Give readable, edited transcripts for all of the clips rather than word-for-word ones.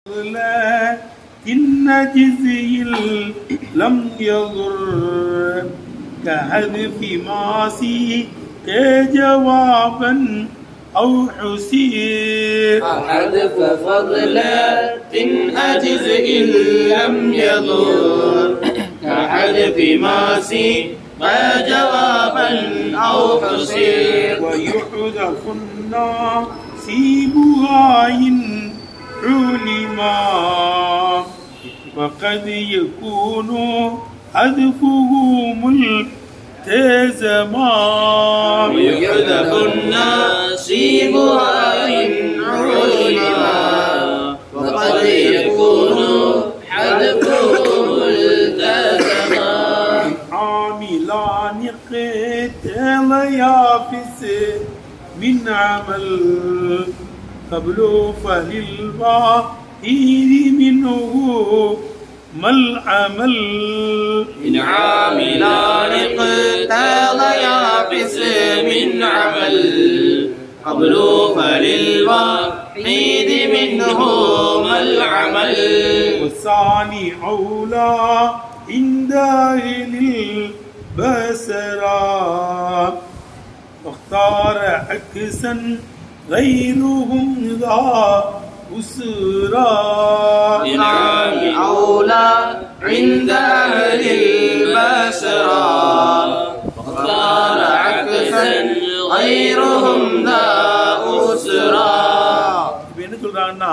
إن جزي لم يضر كهذف ماسي جوابا أو حسير حذف فضلة أجزء لم يضر كحذف ماسي جوابا أو حسير ويحذف الناصبها إن علما وقد يكون حذفه ملتزما ويحذف الناصبها إن علما وقد يكون حذفه ملتزما عاملان اقتضيا من عمل قبل فللباهر منه ما العمل إن عاملان اقتضيا من عمل قبل فللواحد منه ما العمل والثاني أولى عند أهل البصرى واختار عكسا غيرهم ذا أسرى إنعام أولى عند أهل البصرى واختار عكسا غيرهم ذا أسرى. என்ன சொல்றாங்கன்னா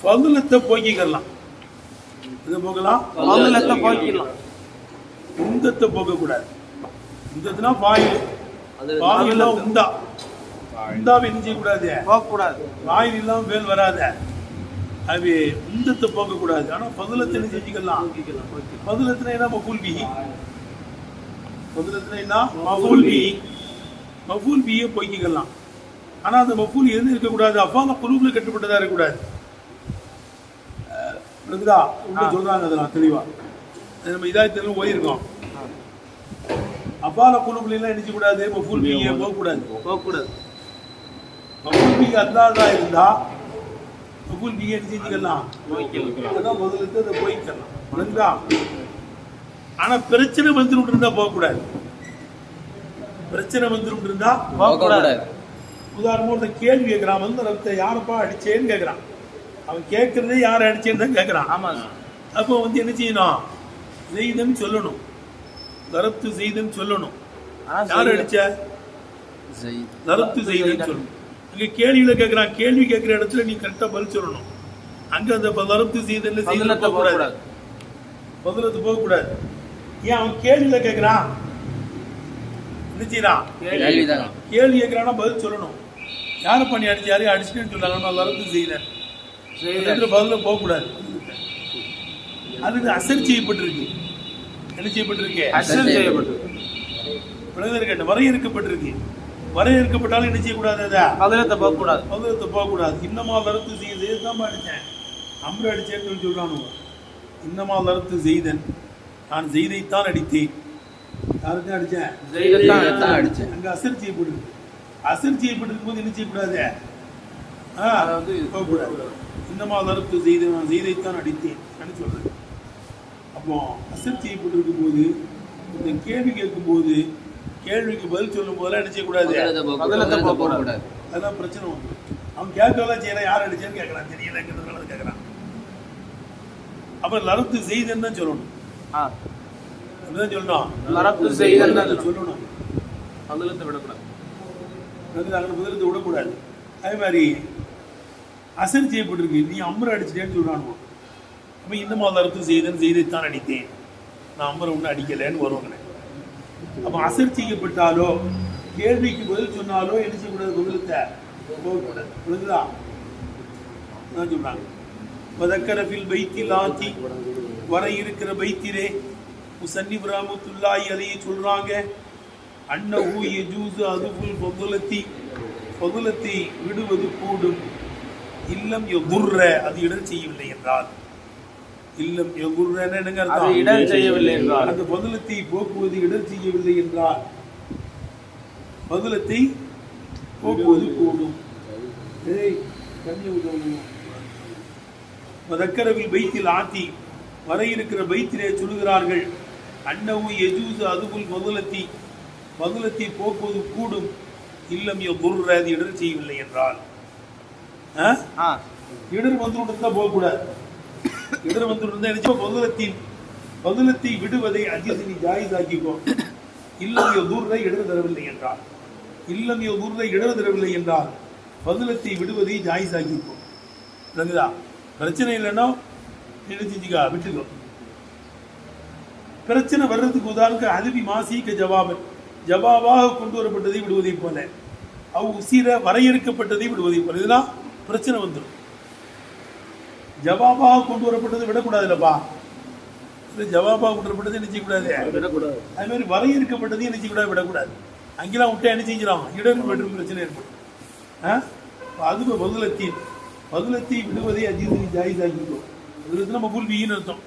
ஃபதுலத்தை போக்கிக்கலாம், இது போகலாம், ஃபதுலத்தை போக்கிக்கலாம், உந்தத்தை போக்கக்கூடாது. உந்தத்துனா பாயில், பாயில உந்தா, உந்தாவை என்ன செய்யக்கூடாது, போகக்கூடாது. வாயில் இல்லாமல் வேல் வராத, அது உந்தத்தை போக்கக்கூடாது. ஆனால் ஃபதுலத்தை என்ன செஞ்சுக்கலாம், ஃபதுலத்தினா என்ன மஃபூல் பிஹி, ஃபதுலத்தினா என்ன மஃபூல் பிஹி, மஃபூல் பிஹியை போக்கிக்கலாம். ஆனால் அந்த மஃபூல் எது இருக்கக்கூடாது, அஃபால குலூபில் கட்டுப்பட்டதாக இருக்கக்கூடாது. இருக்குதா உள்ள சொல்றாங்க, அதெல்லாம் தெளிவாக நம்ம இதாயத்தில் போயிருக்கோம். அஃபால குலூபில் எல்லாம் நினைக்க கூடாது, மஃபூல் பிஹியை போகக்கூடாது, போகக்கூடாது. மஃபூல் பிஹி அல்லாதா இருந்தா மஃபூல் பிஹியை என்ன செஞ்சுக்கலாம், அதான் முதலுக்கு அதை போய்க்கலாம். இருக்குதா? ஆனால் பிரச்சனை வந்துட்டு இருந்தா போகக்கூடாது, பிரச்சனை வந்துட்டு இருந்தா போகக்கூடாது. உதாரணமாக ஒருத்தன் கேள்வி கேட்குறான், வந்து ரத்த யாரப்பா அடிச்சேன்னு கேட்குறான். அவன் கேட்கறதே யாரை அடிச்சேன்னு தான் கேட்குறான். ஆமாம். அப்போ வந்து என்ன செய்யணும், செய்தன்னு சொல்லணும், தரத்து செய்தன்னு சொல்லணும். யார் அடிச்ச, தரத்து செய்தன்னு சொல்லணும். அங்கே கேள்வியில் கேட்குறான், கேள்வி கேட்குற இடத்துல நீ கரெக்டாக பதில் சொல்லணும். அங்கே அந்த தரத்து செய்தன்னு செய்தல போகக்கூடாது, பதிலத்து போகக்கூடாது. ஏன் அவன் கேள்வியில் கேட்குறான், என்ன செய்யறான், கேள்வி கேட்குறான்னா பதில் சொல்லணும். யாரை பண்ணி அடிச்சு, யாரையும் அடிச்சுன்னு சொல்றாங்க, நான் தரத்து செய்தேன் பதில போகக்கூடாது. அது அசர் செய்யப்பட்டிருக்கு, என்ன செய்யப்பட்டிருக்கு, அசர் செய்யப்பட்டிருக்கு, வரையறுக்கப்பட்டிருக்கு. வரையறுக்கப்பட்டாலும் என்ன செய்யக்கூடாது, அதை பதிலத்தை போகக்கூடாது, பதிலத்தை போகக்கூடாது. இன்னமா தரத்து செய்து தான் அடித்தேன், அம்பு அடிச்சேன்னு சொல்லி சொல்றானுங்க. இன்னமா தரத்து செய்தன், நான் செய்தைத்தான் அடித்தேன். யாருக்கும் அடிச்சேன், அடிச்சேன். அங்க அசர் செய்யப்பட்டிருக்கு. அசர் செய்யப்பட்டிருக்கும் போது என்ன செய்யக்கூடாது, போகக்கூடாது. இன்னமா தரத்து செய்த, நான் செய்தைத்தான் அடித்தேன் சொல்றேன். அப்போ அசர் செய்யப்பட்டிருக்கும் போது இந்த கேள்வி கேட்கும் போது கேள்விக்கு பதில் சொல்லும் போதெல்லாம் என்ன செய்யக்கூடாது, போகக்கூடாது. அதான் பிரச்சனை வந்து அவன் கேட்கலாம் செய்யறான், யார் அடிச்சேன்னு கேட்கறான், தெரியலங்கிறதுனால கேட்கறான். அப்புறம் லரத்து செய்தன்னு தான் சொல்லணும், அப்படிதான் சொல்லணும், லரத்து செய்தன்னு சொல்லணும். பதிலத்தை விடக்கூடாது, அங்கே பதிலத்தை விடக்கூடாது. அதே மாதிரி அசர் செய்யப்பட்டிருக்கு, நீ அம்பரை அடிச்சிட்டேன்னு சொல்றானுவோம். அப்போ இன்னமா தரத்து செய்தன், செய்தைத்தான் அடித்தேன், நான் அம்பரை ஒன்றும் அடிக்கலைன்னு வருவாங்க. அப்போ அசர் செய்யப்பட்டாலோ கேள்விக்கு பதில் சொன்னாலோ என்ன செய்யக்கூடாது, பதிலத்தை போகக்கூடாது. புரியுதா? தான் சொல்றாங்க. வதக்கரஃபில் பைத்தில் ஆத்தி, வர இருக்கிற பைத்திலே முசன்னிப் ரஹ்மத்துல்லாஹி அலைஹி சொல்றாங்க, அன்னஹு யஜூஸு அதுஃபுல் ஃபதுலத்தி, ஃபதுலத்தை விடுவது கூடும், இல்லம் யதுர்ர, அது இடர் செய்யவில்லை என்றால். இல்லம் யதுர்ரன்னு என்னங்க அர்த்தம், இடர் செய்யவில்லை என்றால், அந்த ஃபதுலத்தை போக்குவது இடர் செய்யவில்லை என்றால் ஃபதுலத்தை போக்குவது கூடும். தண்ணி ஊற்றணும். தக்கரவில் பைத்தில் ஆத்தி வர இருக்கிற பைத்திலே சொல்லுகிறார்கள் அன்னவு எஜூஸ் அதுபுல் மதுலத்தி போக்குவது கூடும் இல்லம் துர்றது இடர் செய்யவில்லை என்றால் இடர் வந்துவிட்டு தான் போகக்கூடாது. இடர் வந்துவிட்டு இருந்தால் மதுலத்தை விடுவதை அஜிசினி ஜாயிதாக்கிக்கோ. இல்லம் துர்ரை இடர் தரவில்லை என்றால் மதுலத்தை விடுவதை ஜாயிதாக்கிக்கோ. விளங்குதா? பிரச்சனை இல்லைன்னா என்ன செஞ்சுக்கா, விட்டுக்கோ. பிரச்சனை வர்றதுக்கு உதாரணம் அதுவி மாசிக்க ஜவாபாக கொண்டு வரப்பட்டதை விடுவதை போல உசிர வரையறுக்கப்பட்டதை விடுவதை போல இதெல்லாம் பிரச்சனை வந்துடும். ஜவாபாக கொண்டு வரப்பட்டதை விடக்கூடாது இல்லப்பா. ஜவாபாக கொண்டு வரப்பட்டதை என்ன செய்யக்கூடாது, விடக்கூடாது. அது மாதிரி வரையறுக்கப்பட்டதையும் என்ன செய்யக்கூடாது, விடக்கூடாது. அங்கெல்லாம் விட்டா என்ன செஞ்சிடும், இடரும் வெற்றும் பிரச்சனை ஏற்படும். அது மதுலத்தை விடுவதை அஜீதனி ஜாயிதாக்கிக்கும். மதுலத்தினா மபூல் பின்னு அர்த்தம்.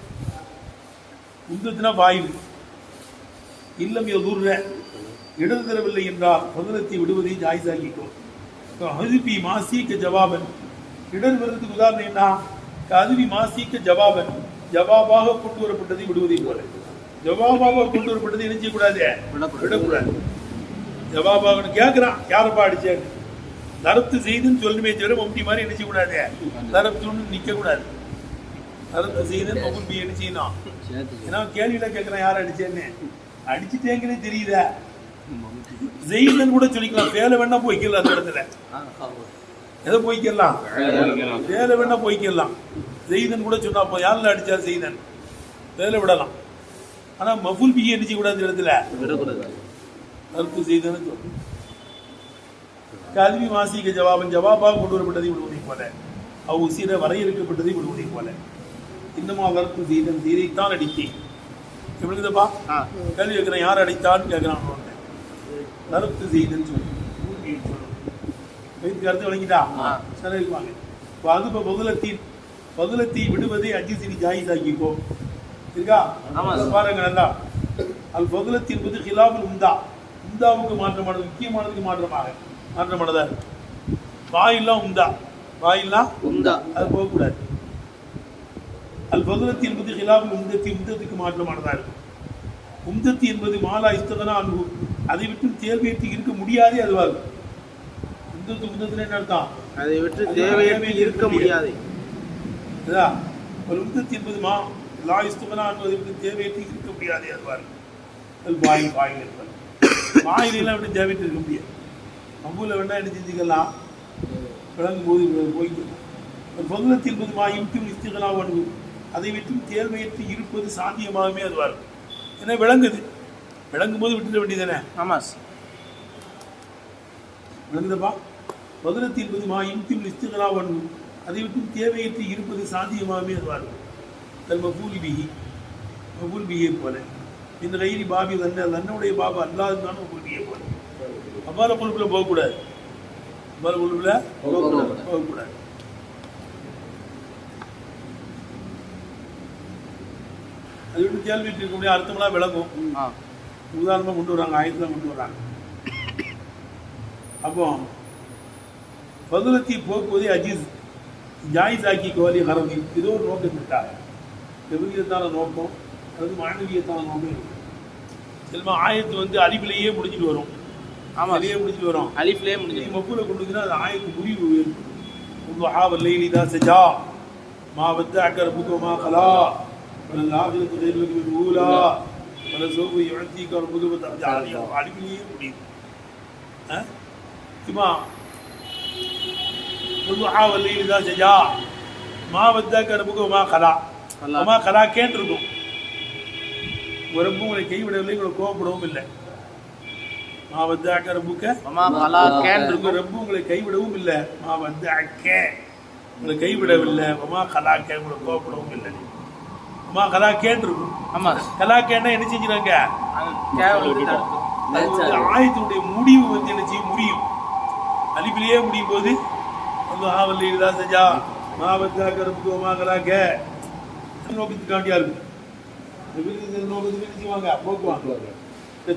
உந்தத்தினா வாயில் இல்லம் எதுர்ற இடர் தரவில்லை என்றால் மதுலத்தை விடுவதை ஜாயிதாக்கிக்கும். அதுபி மாசிக்க ஜவாபன் இடர் வருவதற்கு உதாரணம் என்ன, அதுபி மாசிக்க ஜவாபாக கொண்டு வரப்பட்டதை விடுவதை போல. ஜவாபாக கொண்டு வரப்பட்டதை என்ன செய்யக்கூடாது, விடக்கூடாது. ஜவாபாக கேட்கிறான், யாரப்பா அடிச்சேன்னு தரத்து செய்துன்னு சொல்லணுமே தவிர மம்டி மாதிரி என்ன செய்யக்கூடாது, தரத்துன்னு நிற்கக்கூடாது. தரத்து செய்துன்னு மம்முன் என்ன செய்யணும். ஏன்னா கேள்வியில கேட்கறான் யார் அடிச்சேன்னு, அடிச்சுட்டேங்கன்னு தெரியுதா. ஜெயிதன் கூட சொல்லிக்கலாம், வேலை வேணா போய்க்கலாம். அந்த இடத்துல எதை போய்க்கலாம், வேலை வேணா போய்க்கலாம். ஜெயிதன் கூட சொன்னா யாரில் அடிச்சா ஜெயிதன் வேலை விடலாம். ஆனா மஃபூல் பிஹி என்ன செய்யக்கூடாது இடத்துல, தரத்து செய்தன்னு சொல்லணும். கல்வி மாசிக்க ஜவாபாக கொண்டு வரப்பட்டதை விடுவதை போல உசிர வரையறுக்கப்பட்டதை விடுவதை போல இன்னமா வளர்ப்பு செய்தன் செய்தைத்தான் அடித்தேன். எப்படிங்கப்பா கேள்வி கேட்கிறேன், யார் அடித்தான்னு கேட்கிறான். தரத்து செய்தன்னு சொல்லி கருத்து வழங்கிட்டா சரி இருப்பாங்க. அது பதுலத்தை விடுவதை அஜிசினி ஜாயிதாக்கிக்கோ. இருக்கா பாருங்க நல்லா. அல் பதுலத் என்பது ஹிலாபுல் உந்தாவுக்கு மாற்றமானது, முக்கியமானதுக்கு மாற்றமானதா இருக்கு. வாயில்லாம் உந்தா அது போகக்கூடாது. அல் பதுலத் என்பது ஹிலாபுல் உந்தத்துக்கு மாற்றமானதா இருக்கு. உம்தத்தி என்பது மாலா இஸ்தகனா அன்பு, அதை விட்டு தேவையற்று இருக்க முடியாதே அதுவா இருக்கும். உம்தத்துல என்ன அர்த்தம், அதை விட்டு தேவையற்று இருக்க முடியாது. ஒரு உம்தத்தி என்பது லா இஸ்தகனா அன்பு, அதை விட்டு தேவையற்று இருக்க முடியாதே அதுவா இருக்கும். அது வாயில் இருப்பார். வாயிலாம் விட்டு தேவையற்று இருக்க முடியாது. அம்பூல வேணா என்ன செஞ்சுக்கலாம், விளங்கும் போது போய்க்கலாம். ஒரு பதுலத் என்பது இம்கும் இஸ்தகனா அன்பு, அதை விட்டு தேவையற்று இருப்பது சாத்தியமாகவே அதுவா இருக்கும். ஏன்னா விளங்கும் போது விட்டுட வேண்டியதானே. ஆமா விளங்குதப்பா. பதுலத் என்பது இம்கும் இஸ்தகனா அன்பு, அதை விட்டு தேவையற்று இருப்பது சாத்தியமாகவே அதுவா இருக்கும். மஃபூல் பிஹி போல இந்த கைரி பாபி தன்னுடைய பாபா அல்லாதுதான் மஃபூல் பிஹி போல. அவ்வாறு பொறுப்புல போகக்கூடாது. அது விட்டு கேள்வி இருக்கக்கூடிய அர்த்தம்லாம் விளங்கும். உதாரணமாக கொண்டு வராங்க, ஆயத்தில் கொண்டு வராங்க. அப்போ பதுலத்தை போக்குவதே அஜீஸ் ஜாயிஸாக்கி கோலி ஹரவி, இதோ ஒரு நோக்கத்திற்காக எவ்வளத்தான நோக்கம், அது மாணவியத்தான நோக்கம் இருக்கு. சிலமா ஆயத்து அலிஃபிலேயே முடிஞ்சிட்டு வரும். அலிஃபிலேயே முடிஞ்சு மஃபூல கொண்டு வந்துன்னா அது ஆயத்து முடிவு ஏற்படும். லைலி தான் சஜா மா வத்தஅக ரப்புக மா கலா வல்-ஆகிரத்து கைருலக மின் ஊலா வலசௌஃப யுஅத்தீக ரப்புக ஃபதர்ஜா. அலிஃபிலேயே முடியுது. சும்மா லைலி தான் சஜா மா வத்தஅக ரப்புக மா கலா கலா கேட்டிருக்கும். ஒரு ரப்பு உங்களை கைவிடவில்லை, உங்களை கோபப்படவும் இல்லை. ரப்பு உங்களை கைவிடவும் இல்லை. உங்களை கைவிடவில்லை. உங்களை கோபப்படவும் இல்லை. கலாக்கேன்னா என்ன செஞ்சுறாங்க, ஆயத்தினுடைய முடிவு என்ன செய்யும், முடியும். அலிபிலேயே முடியும் போது செஞ்சா நோக்கத்துக்காண்டியா இருக்கும். நோக்கத்துக்கு செய்வாங்க, போக்குவாங்க.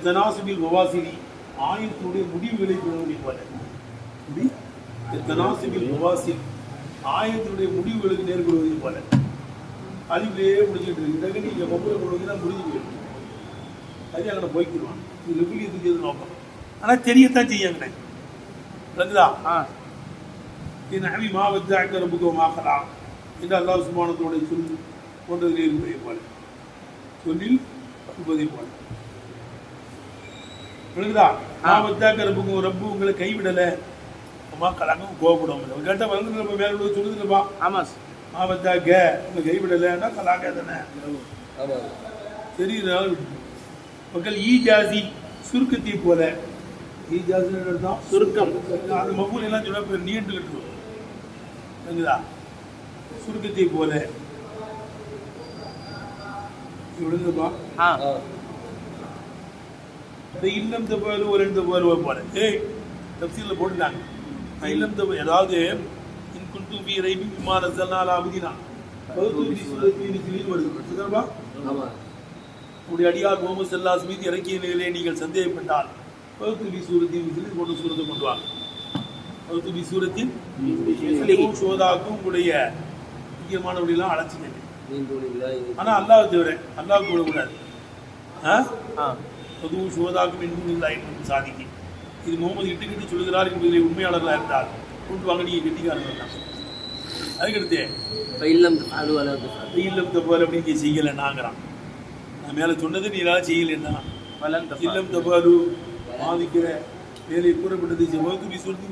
தனாசுபில் மவாசிலி ஆயத்தினுடைய முடிவுகளை பெறுவதை போல. தனாசுபில் மவாசில் ஆயத்தினுடைய முடிவுகளுக்கு நேர்கொள்வதை போல அழிவிலேயே முடிச்சுட்டு இருக்கு. இதை நீங்க மொபைல் கொண்டு வந்து தான் முடிஞ்சு போயிடும். அது அங்கே போய்க்கிடுவான். இது லெபிலியத்துக்கு எது நோக்கம்? ஆனால் தெரியத்தான் செய்யாங்கண்ணே. விளங்குதா? என் அவி மாவத்து அங்க ரப்புகமாகலாம் என்று அல்லாஹ் சுப்ஹானஹு சொல் போன்றதிலே இருப்பதை போல சொல்லில் இருப்பதை போல. விளங்குதா? மாவத்தாக்க ரப்புக்கும் ரப்பு உங்களை கைவிடலை அம்மா கலங்கும் கோபப்படும் கேட்டா வந்து நம்ம மேல சொல்லுதுப்பா. ஆமா மாவத்தாக்க உங்களை கைவிடலைன்னா கலாங்க தானே. சரி மக்கள் ஈஜாசி சுருக்கத்தை போல. ஈஜாசி தான் சுருக்கம். அந்த மகூல் எல்லாம் சொல்ல நீண்டு கட்டுவோம். விளங்குதா? சுருக்கத்தை போல விழுந்துப்பா. இல்லம் தபாலு ஒரு ரெண்டு பேர் போல தப்சீல்ல போட்டுட்டாங்க. இல்லம் தப ஏதாவது இன்குண்டு பி ரைபி பிமா நஸல்னா அலா அப்தினா பௌது பி சூரத்தின் மிஸ்லின் வருது. புரியுதா? ஆமா. உடைய அடியார் முஹம்மது ஸல்லல்லாஹு அலைஹி வஸல்லம் இறக்கிய நிலையிலே நீங்கள் சந்தேகப்பட்டால் பௌது பி சூரத்தின் மிஸ்லின் கொண்டு சூரத்தை கொண்டு வாங்க. பௌது பி சூரத்தின் மிஸ்லின் சோதாக்கும் உங்களுடைய முக்கியமானவர்களெல்லாம் அழைச்சிங்க. ஆனா அல்லாஹ் தவிர அல்லாஹ் கூட கூடாது. அதுவும் சோதாக்கும் என்றும் இல்லை என்று சாதிக்கு. இது முகமது இட்டுக்கிட்டு சொல்லுகிறார் என்பதிலே உண்மையாளர்களாக இருந்தால் கொண்டு வாங்க. நீங்க கெட்டிக்காரங்க தான். அதுக்கடுத்து இல்லம் தபால் அப்படின்னு செய்யலைன்னாங்கிறான். நான் மேலே சொன்னது நீ ஏதாவது செய்யலைன்னா இல்லம் தபாலு பாதிக்கிற வேலை கூறப்பட்டது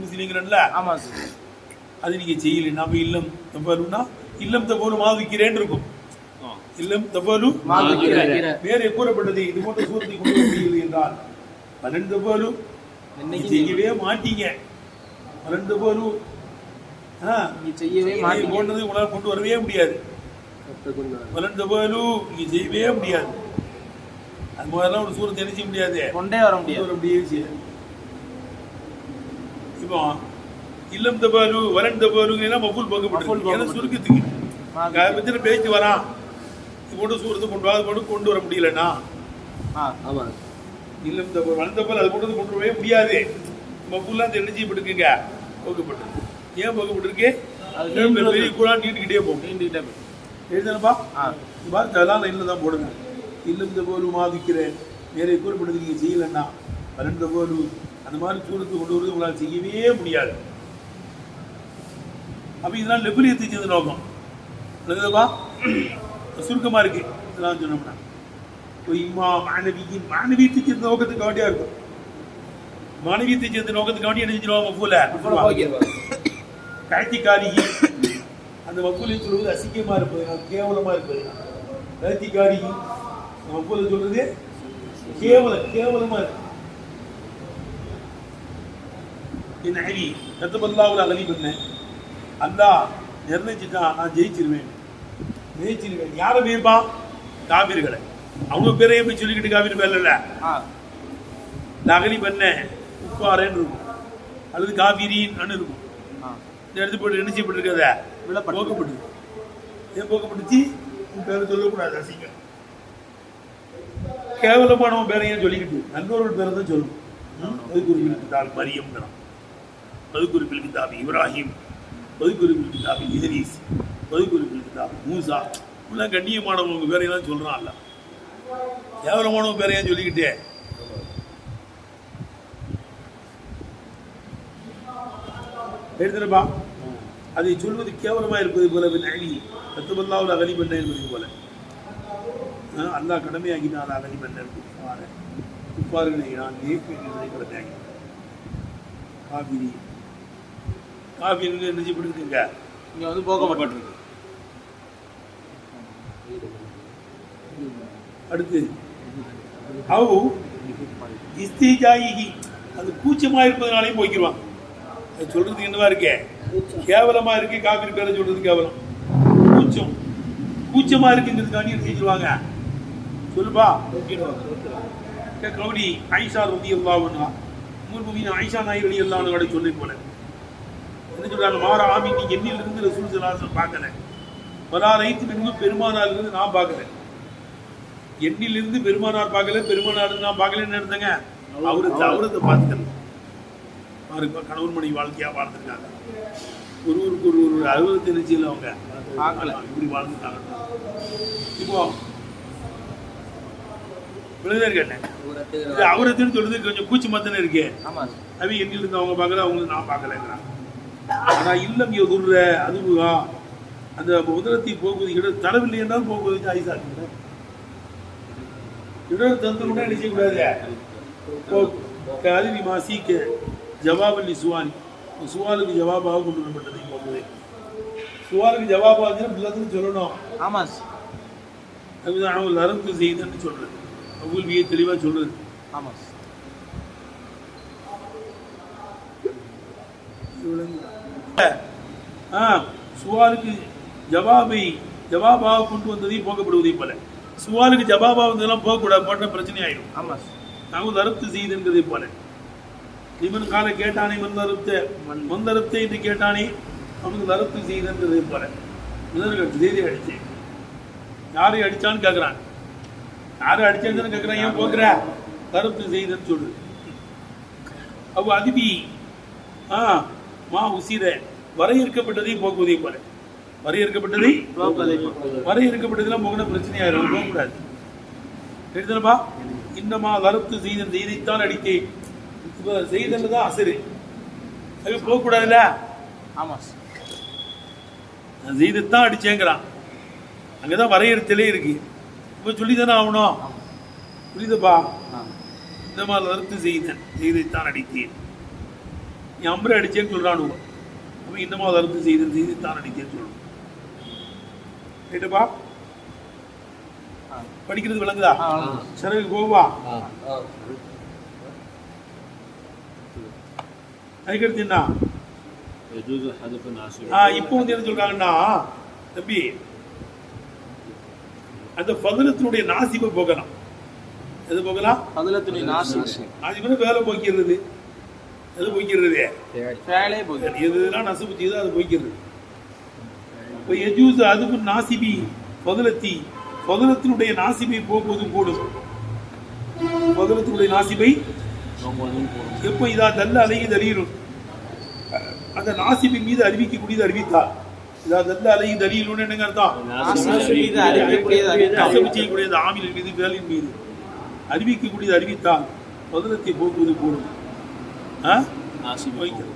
முஸ்லிங்கிறன்ல. ஆமா அது நீங்க செய்யலைன்னா அப்ப இல்லம் தபாலுன்னா இல்லம் தபாலு மாவிக்கிறேன்னு இருக்கும். இல்லம் தபாலு வேற கூறப்பட்டது இது போன்ற சூரத்தை கொண்டு வர முடியவில்லை என்றால் பலன் தபாலு செய்யவே மாட்டீங்க. பலன் தபாலு செய்யவே போன்றது உங்களால் கொண்டு வரவே முடியாது. பலன் தபாலு நீங்க செய்யவே முடியாது. அது மாதிரிலாம் ஒரு சூரத்தை என்ன செய்ய முடியாது, கொண்டே வர முடியாது. இப்போ இல்லம் தபாலு வலன் தபாலுங்கன்னா மஃபூல் பார்க்கப்பட்டிருக்கு. ஏன்னா சுருக்கத்துக்கு பேச்சு வரான் போட்டு சூரத்தை கொண்டு வர முடியலன்னா இல்லம் தபால் வலன் தபால் அது போட்டு கொண்டு வரவே முடியாது. மஃபூல்லாம் என்ன செய்யப்பட்டிருக்குங்க, போக்கப்பட்டிருக்கு. ஏன் போக்கப்பட்டிருக்கு? பெரிய குரான் நீட்டுக்கிட்டே போகும். எழுதுனப்பா பாரு அதெல்லாம் லைனில் தான் போடுங்க. இல்லம் தபாலு மாதிக்கிறேன் வேற கூறப்பட்டது நீங்கள் செய்யலைன்னா வலன் தபாலு அந்த மாதிரி சூரத்தை கொண்டு வருவது உங்களால் செய்யவே முடியாது. அப்போ இதெல்லாம் லெபுலியத்தை சேர்ந்த நோக்கம் எழுதுப்பா. சுருக்கமாக இருக்கு இதெல்லாம் சொன்னோம்னா இம்மா மாணவியத்தை சேர்ந்த நோக்கத்துக்கு வேண்டியா இருக்கும். மாணவியத்தை சேர்ந்த நோக்கத்துக்கு வேண்டிய என்ன செஞ்சிருவாங்க மஃபூல கழத்திக்காரி. அந்த மஃபூலை சொல்வது அசிங்கமா இருப்பது, கேவலமா இருப்பது. கழத்திக்காரி மஃபூலை சொல்றது கேவலமா இருக்கு. என் அழி கத்தபல்லாவில் அகலி பண்ணேன். அல்லாஹ் நிர்ணயிச்சுட்டான் நான் ஜெயிச்சிருவேன். யாரை மேய்ப்பான்? காவிர்களை. அவங்க பேரையே போய் சொல்லிக்கிட்டு காவிர் பேர்ல நகலி பண்ண உப்பாரன்னு இருக்கும் அல்லது காவிரின்னு இருக்கும். இந்த இடத்து போட்டு என்ன செய்யப்பட்டிருக்கத போக்கப்பட்டு. ஏன் போக்கப்பட்டுச்சு? உன் பேரை சொல்லக்கூடாது, அசிங்கம். கேவலமானவன் பேரையும் சொல்லிக்கிட்டு நல்லோர்கள் பேரை தான் சொல்லணும். மதுக்குறிப்பில் கிதாப் மரியம், மதுக்குறிப்பில் கிதாப் இப்ராஹிம், மதுக்குறிப்பில் கிதாப் இத்ரீஸ், மதுக்குறிப்பில் கிதாப் மூசா. இப்படிலாம் கண்ணியமானவங்க பேரையெல்லாம் சொல்றான். அல்ல கேவலமானவன் பேரையும் சொல்லிக்கிட்டே எடுத்துப்பா. அதை சொல்வது கேவலமா இருப்பது போல அழி கத்துபல்லாவில் அகலி பண்ண என்பது போல அல்லாஹ் கடமையாகினால் அகலி பண்ண குப்பார்களை நான் நேர்மையை கடமையாகி காவிரி காவிரி என்ன செய்யப்பட்டிருக்குங்க இங்க வந்து போக்கப்பட்டிருக்கு. அடுத்து அவ் இஸ்திஜாயிஹி அது கூச்சமா இருப்பதனாலையும் போய்க்கிடுவாங்க. அது சொல்றதுக்கு என்னவா இருக்கே கேவலமா இருக்கு. காவிரி பேரை சொல்றது கேவலம். கூச்சமா இருக்குங்கிறதுக்காண்டி என்ன செஞ்சிருவாங்க சொல்லுப்பா. கௌரி ஆயிஷா ரலியல்லாஹு அன்ஹா முர்முமின் ஆயிஷா நாயகி ரலியல்லாஹு அன்ஹா சொல்லி போல என்ன சொல்றாங்க, மாற ஆமி நீ எண்ணிலிருந்து ரசூல் ஸல்லல்லாஹு அலைஹி வஸல்லம் பார்க்கல, வலா ரைத்து மின்ஹு பெருமானார் இருந்து நான் பார்க்கல. எண்ணிலிருந்து பெருமானார் பார்க்கல, பெருமானார் நான் பார்க்கலன்னு இருந்தேங்க. அவரத்தை பார்த்துக்கல. கணவன் மனைவி வாழ்க்கையா வாழ்ந்துருக்காங்க. ஒருவருக்கு ஒரு அறுபத்தி நிச்சயம் அவங்க பார்க்கல. இப்படி வாழ்ந்துட்டாங்க. இப்போ விழுந்தார்கள் இது அவரத்துன்னு சொல்றது கொஞ்சம் கூச்சி மத்தனை இருக்கே. ஆமா அவ எண்ணில் இருந்து அவங்க பார்க்கல, அவங்களுக்கு நான் பார்க்கலங்கிறான். ஆனா இல்லம் எதுற அதுவா அந்த உதரத்தை போக்குவது இடம் தரவில்லை என்றால் போக்குவது ஆயிசா இடம் தந்துருன்னா என்ன செய்யக்கூடாது. அறிவி மாசிக்க ஜவாபல்லி சுவானி சுவாலுக்கு ஜவாபாக கொண்டு வரப்பட்டதை போக்குது. சுவாலுக்கு ஜவாபாக எல்லாத்துக்கும் சொல்லணும். ஆமா அதுதான் அவள் அறந்து செய்தன்னு சொல்றது. அவ்வளவியை தெளிவா சொல்றது. ஆமா சுவாலுக்கு ஜவாபாக கொண்டு வந்ததையும் போக்கப்படுவதை போல சுவாலுக்கு ஜவாபா வந்ததெல்லாம் போகக்கூடாது, போட்ட பிரச்சனை ஆயிடும். ஆமா நாங்கள் அறுத்து செய்துங்கிறதை போல இவன் காலை கேட்டானே மந்தரத்தை என்று கேட்டானே அவனுக்கு அறுத்து செய்துங்கிறதை போல முதல் செய்தி அடிச்சேன். யாரையும் அடிச்சான்னு கேட்குறான். யாரும் அடிச்சான்னு கேட்குறான். ஏன் போக்குற கருத்து செய்துன்னு சொல்லு. அவ அதிபி மா உசிர வரையறுக்கப்பட்டதை போக்குவதை போல வரையறுக்கப்பட்டதெல்லாம் போகிற பிரச்சனையாயிரும். போகக்கூடாது. தெரியுதுப்பா. இன்னமா கருத்து செய்தன் செய்தித்தான் அடித்தேன். இப்போ செய்தல் தான் அசரு. அது போகக்கூடாதுல்ல. ஆமா செய்தத்தான் அடிச்சேங்கிறான். அங்கதான் வரையறுத்தலே இருக்கு. இப்போ சொல்லிதானே ஆகணும். புரியுதுப்பா. இந்த மாதிரி கருத்து செய்தைத்தான் அடித்தேன். நீ அம்பரை அடிச்சேன்னு சொல்றானு. அவன் இந்த மாதிரி கருத்து செய்தைத்தான் அடித்தேன்னு சொல்லணும். கேட்டுப்பா. படிக்கிறது விளங்குதா? சரி கோவா. அதுக்கடுத்து என்ன இப்போ வந்து என்ன சொல்றாங்கன்னா தம்பி அந்த பதனத்தினுடைய நாசிப்பை போகலாம். எது போகலாம்? பதனத்தினுடைய நாசிப்பை வேலை போக்கிறது. எது போய்க்கிறது? எதுலாம் நசுப்பு செய்தோ அது போய்க்கிறது. இப்போ எஜூஸ் அதுக்கு நாசிபி பதனத்தினுடைய நாசிப்பை போக்குவது கூடும். பதனத்தினுடைய நாசிப்பை எப்போ இதா தல்ல அலைகி தலீலும் அந்த நாசிபின் மீது அறிவிக்கக்கூடியது அறிவித்தார். இதா தல்ல அலைகி தலீலும் என்னங்க அர்த்தம்? செய்யக்கூடியது ஆமிலின் மீது வேலின் மீது அறிவிக்கக்கூடியது அறிவித்தால் பதனத்தை போக்குவது கூடும்.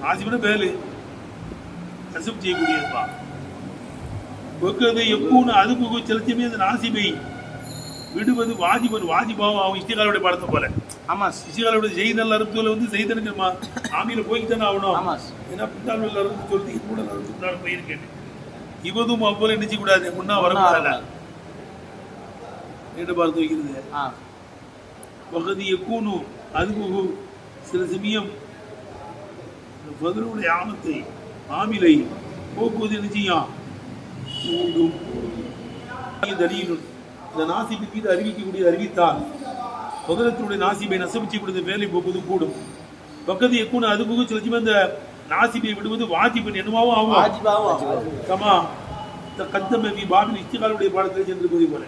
நாசிபின வேலு நசுப்பு செய்யக்கூடியதுப்பா. எப்போன்னு அதுக்கு செலுத்தியுமே அந்த நாசிபை விடுவது வாஜிபாவும் அவன் இஷ்டிகாலுடைய படத்தை போல. ஆமா இஷ்டிகாலுடைய செய்தல் அறுப்புல வந்து செய்தனுக்கு ஆமியில போய்க்குதானே ஆகணும். ஏன்னா பின்னால் அறுப்பு சொல்லி கூட அறுப்பு முன்னாடி போயிருக்கேன். இவதும் அவ்வளவு நினைச்சு கூடாது. முன்னா வரக்கூடாது. என்ன பார்த்து வைக்கிறது பகுதி எப்போனும் அதுக்கு சில சமயம் பதிலுடைய ஆமத்தை ஆமிலை போக்குவது என்ன செய்யும்? இந்த நாசிபின் மீது அறிவிக்கக்கூடிய அறிவித்தால் பதனத்தினுடைய நாசிபை நசபிச்சு கொடுத்த வேலை போக்குவது கூடும். பக்கத்து எக்கூன அதுக்கு சில இந்த நாசிபை விடுவது வாஜிபன் என்னவாவும் ஆகும். கமா கத்தமி பாபில் இஷ்டிகாலுடைய பாடத்தில் சென்று போய் போல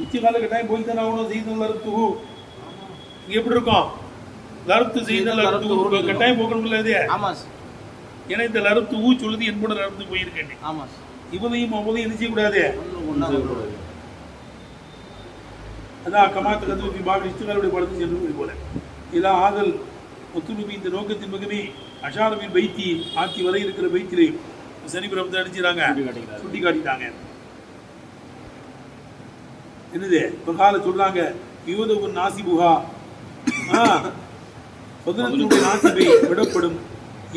இஷ்டிகால கட்டாயம் போய் தானே ஆகணும். செய்தல் அறுத்து இங்க எப்படி இருக்கும்? லறுத்து செய்தல் அறுத்து கட்டாயம் போக்கணும்ல. இது ஏன்னா இந்த லறுத்து சொல்லுது என்போட லறுத்து போயிருக்கேன். இவனையும் அவனையும் என்ன செய்யக்கூடாது. அதான் கமாத்த கத்து பாபில் இஷ்டிகாலுடைய பாடத்தில் சென்று போல இல்லா ஆதல் ஒத்துணுமி இந்த நோக்கத்தின் மிகமே அஷாரவின் பைத்தி ஆக்கி வரை இருக்கிற பைத்திலே சனி பிரபத்தை அடிச்சுறாங்க, சுட்டி காட்டிட்டாங்க. என்னது இப்ப கால சொல்றாங்க யூதவு நாசிபுஹா பதனத்தினுடைய நாசிபை விடப்படும்.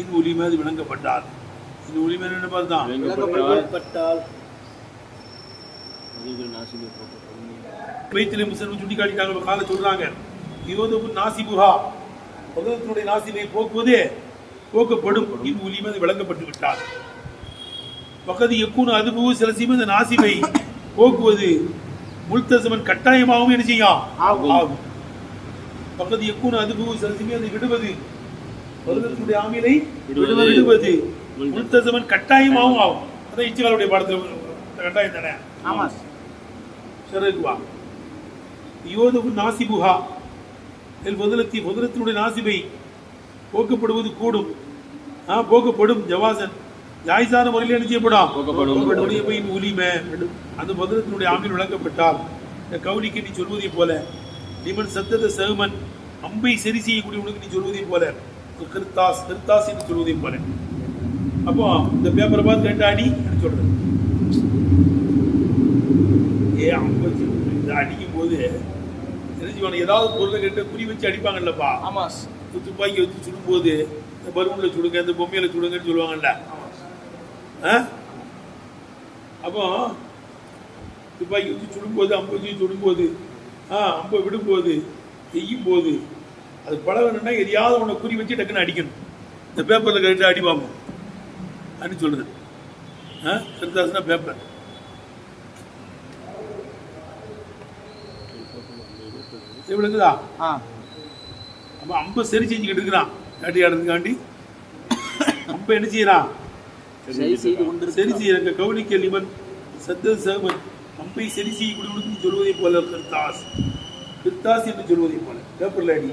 இந்த ஒலிமை அது விளங்கப்பட்டால் இந்த ஒலிமை என்ன பார்த்தான் பைத்திலே முஸ்லிம் சுட்டி காட்டிட்டாங்க. கால சொல்றாங்க யூதவு நாசிபுஹா பதனத்தினுடைய நாசிபை போக்கப்படும். இந்த ஒலிமை அது விளங்கப்பட்டு விட்டால் பக்கத்து எக்கூன அதுபு சில சீமை இந்த நாசிபை போக்குவது முல்தசமன் கட்டாயமாகவும் என்ன செய்யும் ஆகும். பக்கத்து எக்கூன அதுபு சில சீமை அதை விடுவது பதனத்தினுடைய ஆமிலை விடுவது முல்தசமன் கட்டாயமாகவும் ஆகும். அதான் இச்சிகாலுடைய பாடத்தில் கட்டாயம் தானே. ஆமா சரிவா. யோதவு நாசிபுஹா பதனத்தினுடைய நாசிபை போக்கப்படுவது கூடும். போக்கப்படும் ஜவாசன் ஜாயிசான முறையில் என்ன செய்யப்படும் உரிமை அந்த பதிலத்தினுடைய ஆமீன் விளக்கப்பட்டால் இந்த கவுனிக்கு நீ சொல்வதை போல நிமன் சத்தத சகுமன் அம்பை சரி செய்யக்கூடிய உனக்கு நீ சொல்வதை போல கிருத்தாஸ் கிருத்தாஸ் என்று சொல்வதை போல அப்போ இந்த பேப்பரை பார்த்து 2 அடி சொல்றது அம்பை அடிக்கும் போது ஏதாவது பொருளை கேட்டு குறி வச்சு அடிப்பாங்கல்லப்பா. ஆமா. துப்பாக்கி வச்சு சுடும்போது இந்த பலூன்ல சுடுங்க இந்த பொம்மையில சுடுங்கன்னு சொல்லுவாங்கல்ல. அப்போ துப்பாக்கி வச்சு சுடும்போது அம்பை வச்சு சுடும்போது அம்பை விடும்போது செய்யும் போது அது பழகணும்னா எதையாவது ஒன்று குறி வச்சு டக்குன்னு அடிக்கணும். இந்த பேப்பரில் கரெக்டாக அடி பார்ப்போம் அப்படின்னு சொல்லுது. கருத்தாசுனா பேப்பர். விளங்குதா? அப்ப அம்ப சரி செஞ்சுக்கிட்டு இருக்கிறான் வேட்டையாடுறதுக்காண்டி. அம்ப என்ன செய்யறான்? சரி செய்யறாங்க. கவுனிக்க லிமன் சத்த சகமன் அம்பை சரி செய்யக்கூடிய சொல்வதை போல கிருத்தாஸ் கிருத்தாஸ் என்று சொல்வதை போல பேப்பர்ல அடி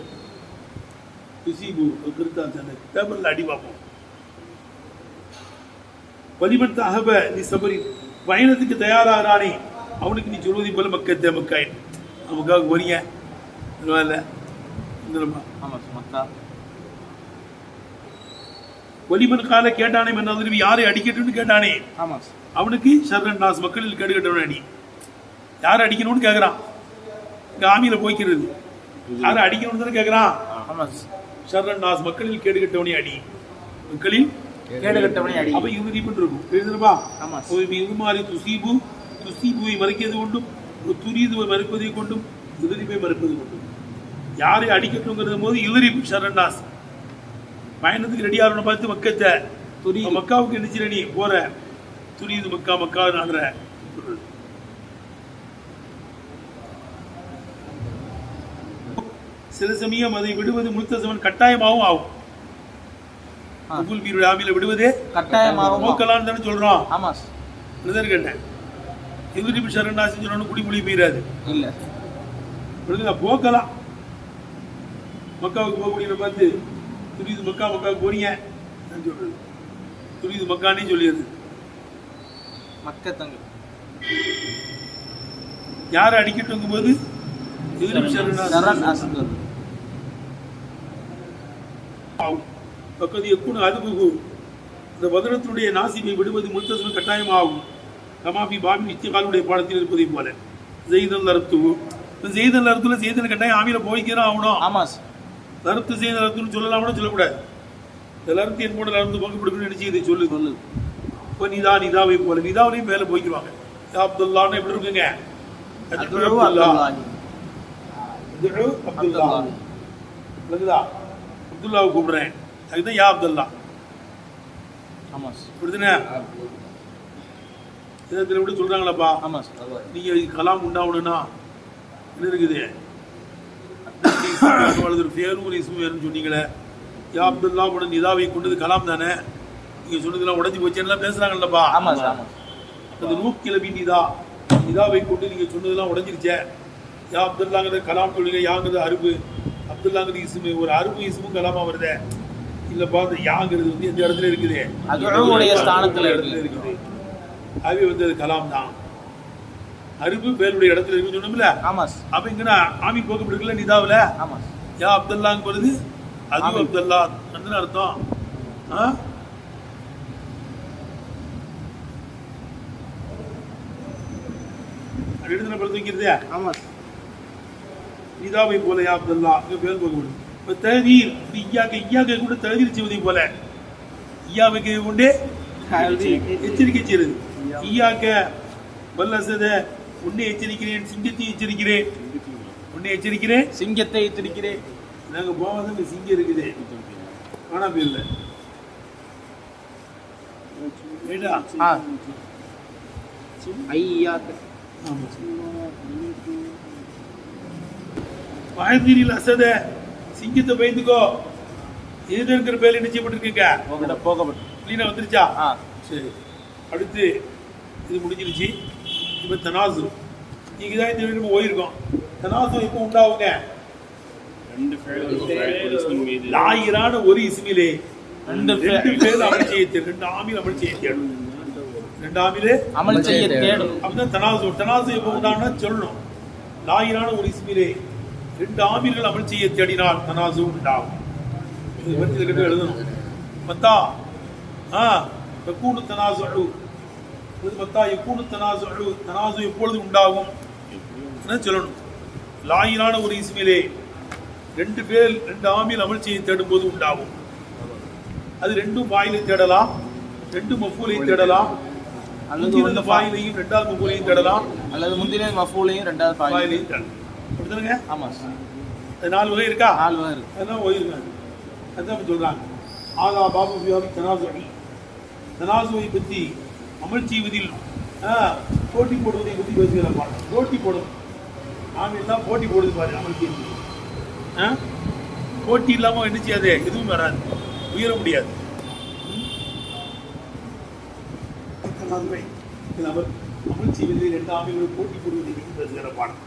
துசிபு கிருத்தாஸ் பேப்பர்ல அடி பார்ப்போம். வலிமன் அகப நீ சபரி பயணத்துக்கு தயாராகிறானே அவனுக்கு நீ சொல்வதை போல மக்கத்தை மக்காய் நமக்காக வரீங்க வலிமன் கால கேட்டானே மன்னி யாரை அடிக்கட்டும்னு கேட்டானே அவனுக்கு ஷர்ரன் நாஸ் மக்களில் கேடு கட்டவன் அடி. யாரை அடிக்கணும்னு கேட்கறான். ஆமியில போய்க்கிறது யாரை அடிக்கணும்னு தானே கேட்கறான். ஷர்ரன் நாஸ் மக்களில் கேடு கட்டவனே அடி. மக்களில் கேடு கட்டவனே அடி. அப்ப இது ரீபன் இருக்கும் எழுதுறப்பா. இது மாதிரி துசீபுவை மறைக்கிறது கொண்டும் துரிதுவை மறுப்பதை கொண்டும் எதிரிப்பை மறுப்பது கொண்டும் யாரை அடிக்கட்டும்ங்கிறது போது எதிரி ஷரன்னாஸ் பயணத்துக்கு ரெடியாகணும் பார்த்து மக்கத்தை மக்காவுக்கு நினைச்சு நீ போற துரிது மக்கா மக்கா நாடுற சில சமயம் அதை விடுவது முல்தசமன் கட்டாயமாகவும் ஆகும். ஆமியில விடுவதே கட்டாயமாகவும் போக்கலான்னு தானே சொல்றோம். ஆமா கேட்டேன். எதிரி ஷரன்னாஸ் சொன்னு குடிமொழி மீறாது இல்ல போக்கலாம். மக்காவுக்கு போகக்கூடிய பார்த்து துரிது மக்காவுக்கு போறீங்க சொல்றது துரிது மக்கானே சொல்லிடுது. யாரை அடிக்கட்டும் போது பக்கத்து எக்குன்னு அதுபுகு இந்த வதனத்தினுடைய நாசிபை விடுவது முல்தசமன் கட்டாயமாகும். கமாபி பாபி இஸ்திகாலுடைய பாடத்தில் இருப்பதை போல ஜெய்தல் அர்த்துவு ஜெய்தல் அர்த்துல ஜெய்தல் கட்டாயம் ஆமியில போய்க்கிறோம் ஆகணும். ஆமா லருத்து செய்த லருத்துன்னு சொல்லலாம்னா சொல்லக்கூடாது. இந்த லருத்து என் கூட லருந்து பங்குபடுக்கணும்னு நினைச்சு இதை சொல்லு. இப்போ நிதாவை போல நிதாவிலையும் மேலே போய்க்குவாங்க. அப்துல்லான்னு எப்படி இருக்குங்க? அப்துல்லாவை கூப்பிடுறேன் அதுதான் யா அப்துல்லா. இப்படிதானே இதில் எப்படி சொல்றாங்களாப்பா? நீங்க கலாம் உண்டாகணும்னா என்ன இருக்குது? சொன்னீங்களே யா அப்துல்லா உடன் நிதாவை கொண்டது கலாம் தானே. நீங்க சொன்னதெல்லாம் உடஞ்சி போச்சேன்னு பேசுறாங்கல்லப்பா. அந்த நூக்கிலபி நிதாவை கொண்டு நீங்க சொன்னதெல்லாம் உடஞ்சிருச்சே. யா அப்துல்லாங்கிறது கலாம் சொல்லுங்க. யாங்கிறது அருபு அப்துல்லாங்கிறது இசுமு. ஒரு அருபு இசுமும் கலாமா வருதே இல்லப்பா. அந்த யாங்கிறது வந்து எந்த இடத்துல இருக்குது? இருக்குது. அது வந்து அது கலாம் தான். அருபு பேருடைய இடத்துல இருக்குன்னு சொன்னோம்ல. அப்ப இங்க ஆமி போக்கப்படுக்கல நிதாவுல யா அப்துல்லாங்க போறது அது அப்துல்லா அர்த்தம். எழுதுன படுத்து வைக்கிறதே நிதாவை போல யா அப்துல்லா பேர் போக்கப்படுது. இப்ப தஹதீர் ஐயாக்க கூட தஹதீர் செய்வதை போல ஐயாவுக்கு கொண்டே எச்சரிக்கை செய்யறது. ஐயாக்க வல்லசத உன்னை எச்சரிக்கிறேன் சிங்கத்தை எச்சரிக்கிறேன். உன்னை எச்சரிக்கிறேன் சிங்கத்தை எச்சரிக்கிறேன். நாங்க போகாத சிங்கம் இருக்குது ஆனா இல்ல பயந்தீரில் அசத சிங்கத்தை பயந்துக்கோ. எது இருக்கிற பேர் என்ன செய்யப்பட்டிருக்கீங்க வந்துருச்சா? சரி அடுத்து இது முடிஞ்சிருச்சு. இப்ப தனாசு நீங்க தான் இந்த வீடு போயிருக்கோம். தனாசு எப்போ உண்டாவுங்க? லாயிரான ஒரு இஸ்மிலே ரெண்டு பேர் அமல் செய்ய தேடும். ரெண்டு ஆமீல் அமல் செய்ய தேடும். ரெண்டு ஆமீலே அமல் செய்ய தேடும். அப்படிதான் தனாசு எப்போ உண்டானா சொல்லணும். லாயிரான ஒரு இஸ்மிலே ரெண்டு ஆமீல்கள் அமல் செய்ய தேடினால் தனாசு உண்டாகும். இது பற்றி கிட்ட எழுதணும். மத்தா யகூனு தனாசு மத்தா யகூனு தனாசு எப்பொழுது உண்டாகும் சொல்லணும். லாயிரான ஒரு இஸ்மிலே ரெண்டு ஆமீல் அமல் செய்ய தேடும் போது உண்டாகும். அது ரெண்டும் வாயிலை தேடலாம், ரெண்டு மஃபூலை தேடலாம், அல்லது வாயிலையும் ரெண்டாவது மஃபூலையும் தேடலாம், அல்லது முந்தின மஃபூலையும் ரெண்டாவது வாயிலையும் தேடலாம். அப்படிதானுங்க? ஆமா. அது 4 வகை இருக்கா? 4 வகை இருக்கு. அதான் வகை இருக்காங்க. அதான் சொல்றாங்க. ஆதா பாபு வியாபி தனாசுவை பற்றி அமல் செய்வதில் போட்டி போடுவதை பற்றி பேசுகிறார். போட்டி போடும் ஆமீல்லாம் போட்டி போடுது பாரு. அமல் செய்வது போட்டி இல்லாமல் என்ன செய்யாது, எதுவும் வராது, உயர முடியாது. அமல் செய்வதில் 2 ஆமீல்கள் போட்டி போடுவதை பற்றி பேசுகிற பாடம்.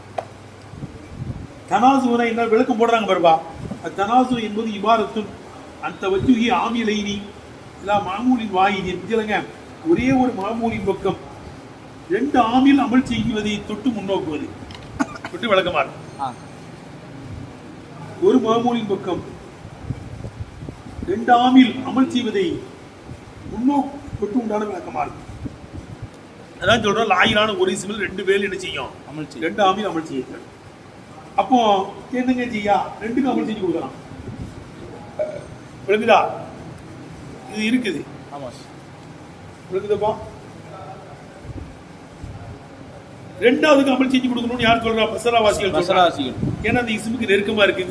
தனாசுவனை என்ன விளக்கம் போடுறாங்க பாருப்பா. தனாசு என்பது இபாரத்துன் அந்த வச்சுகி ஆமீலைனி இல்லா மாமூலின் வாயினி இல்லைங்க. ஒரே ஒரு மாமூலின் பக்கம் 2 ஆமீல் அமல் செய்வதை தொட்டு முன்னோக்குவது. தொட்டு விளக்கமா இருக்கு. ஒரு மாமூலின் பக்கம் 2 ஆமீல் அமல் செய்வதை தொட்டு உண்டான விளக்கமா இருக்கு. அதான் சொல்றோம். லாயிலான ஒரு இஸ்மில் 2 பேர் என்ன செய்யும், 2 ஆமீல் அமல் செய்ய. அப்போ என்னங்க செய்யா 2க்கு அமல் செஞ்சு கொடுக்கலாம். விளக்குதா? இது இருக்குது. விளக்குதப்பா? 2வது அமல் செஞ்சு கொடுக்கணும்னு யார் சொல்றா? பசராவாசிகள். ஏன்னா அந்த இஸ்முக்கு நெருக்கமா இருக்கு.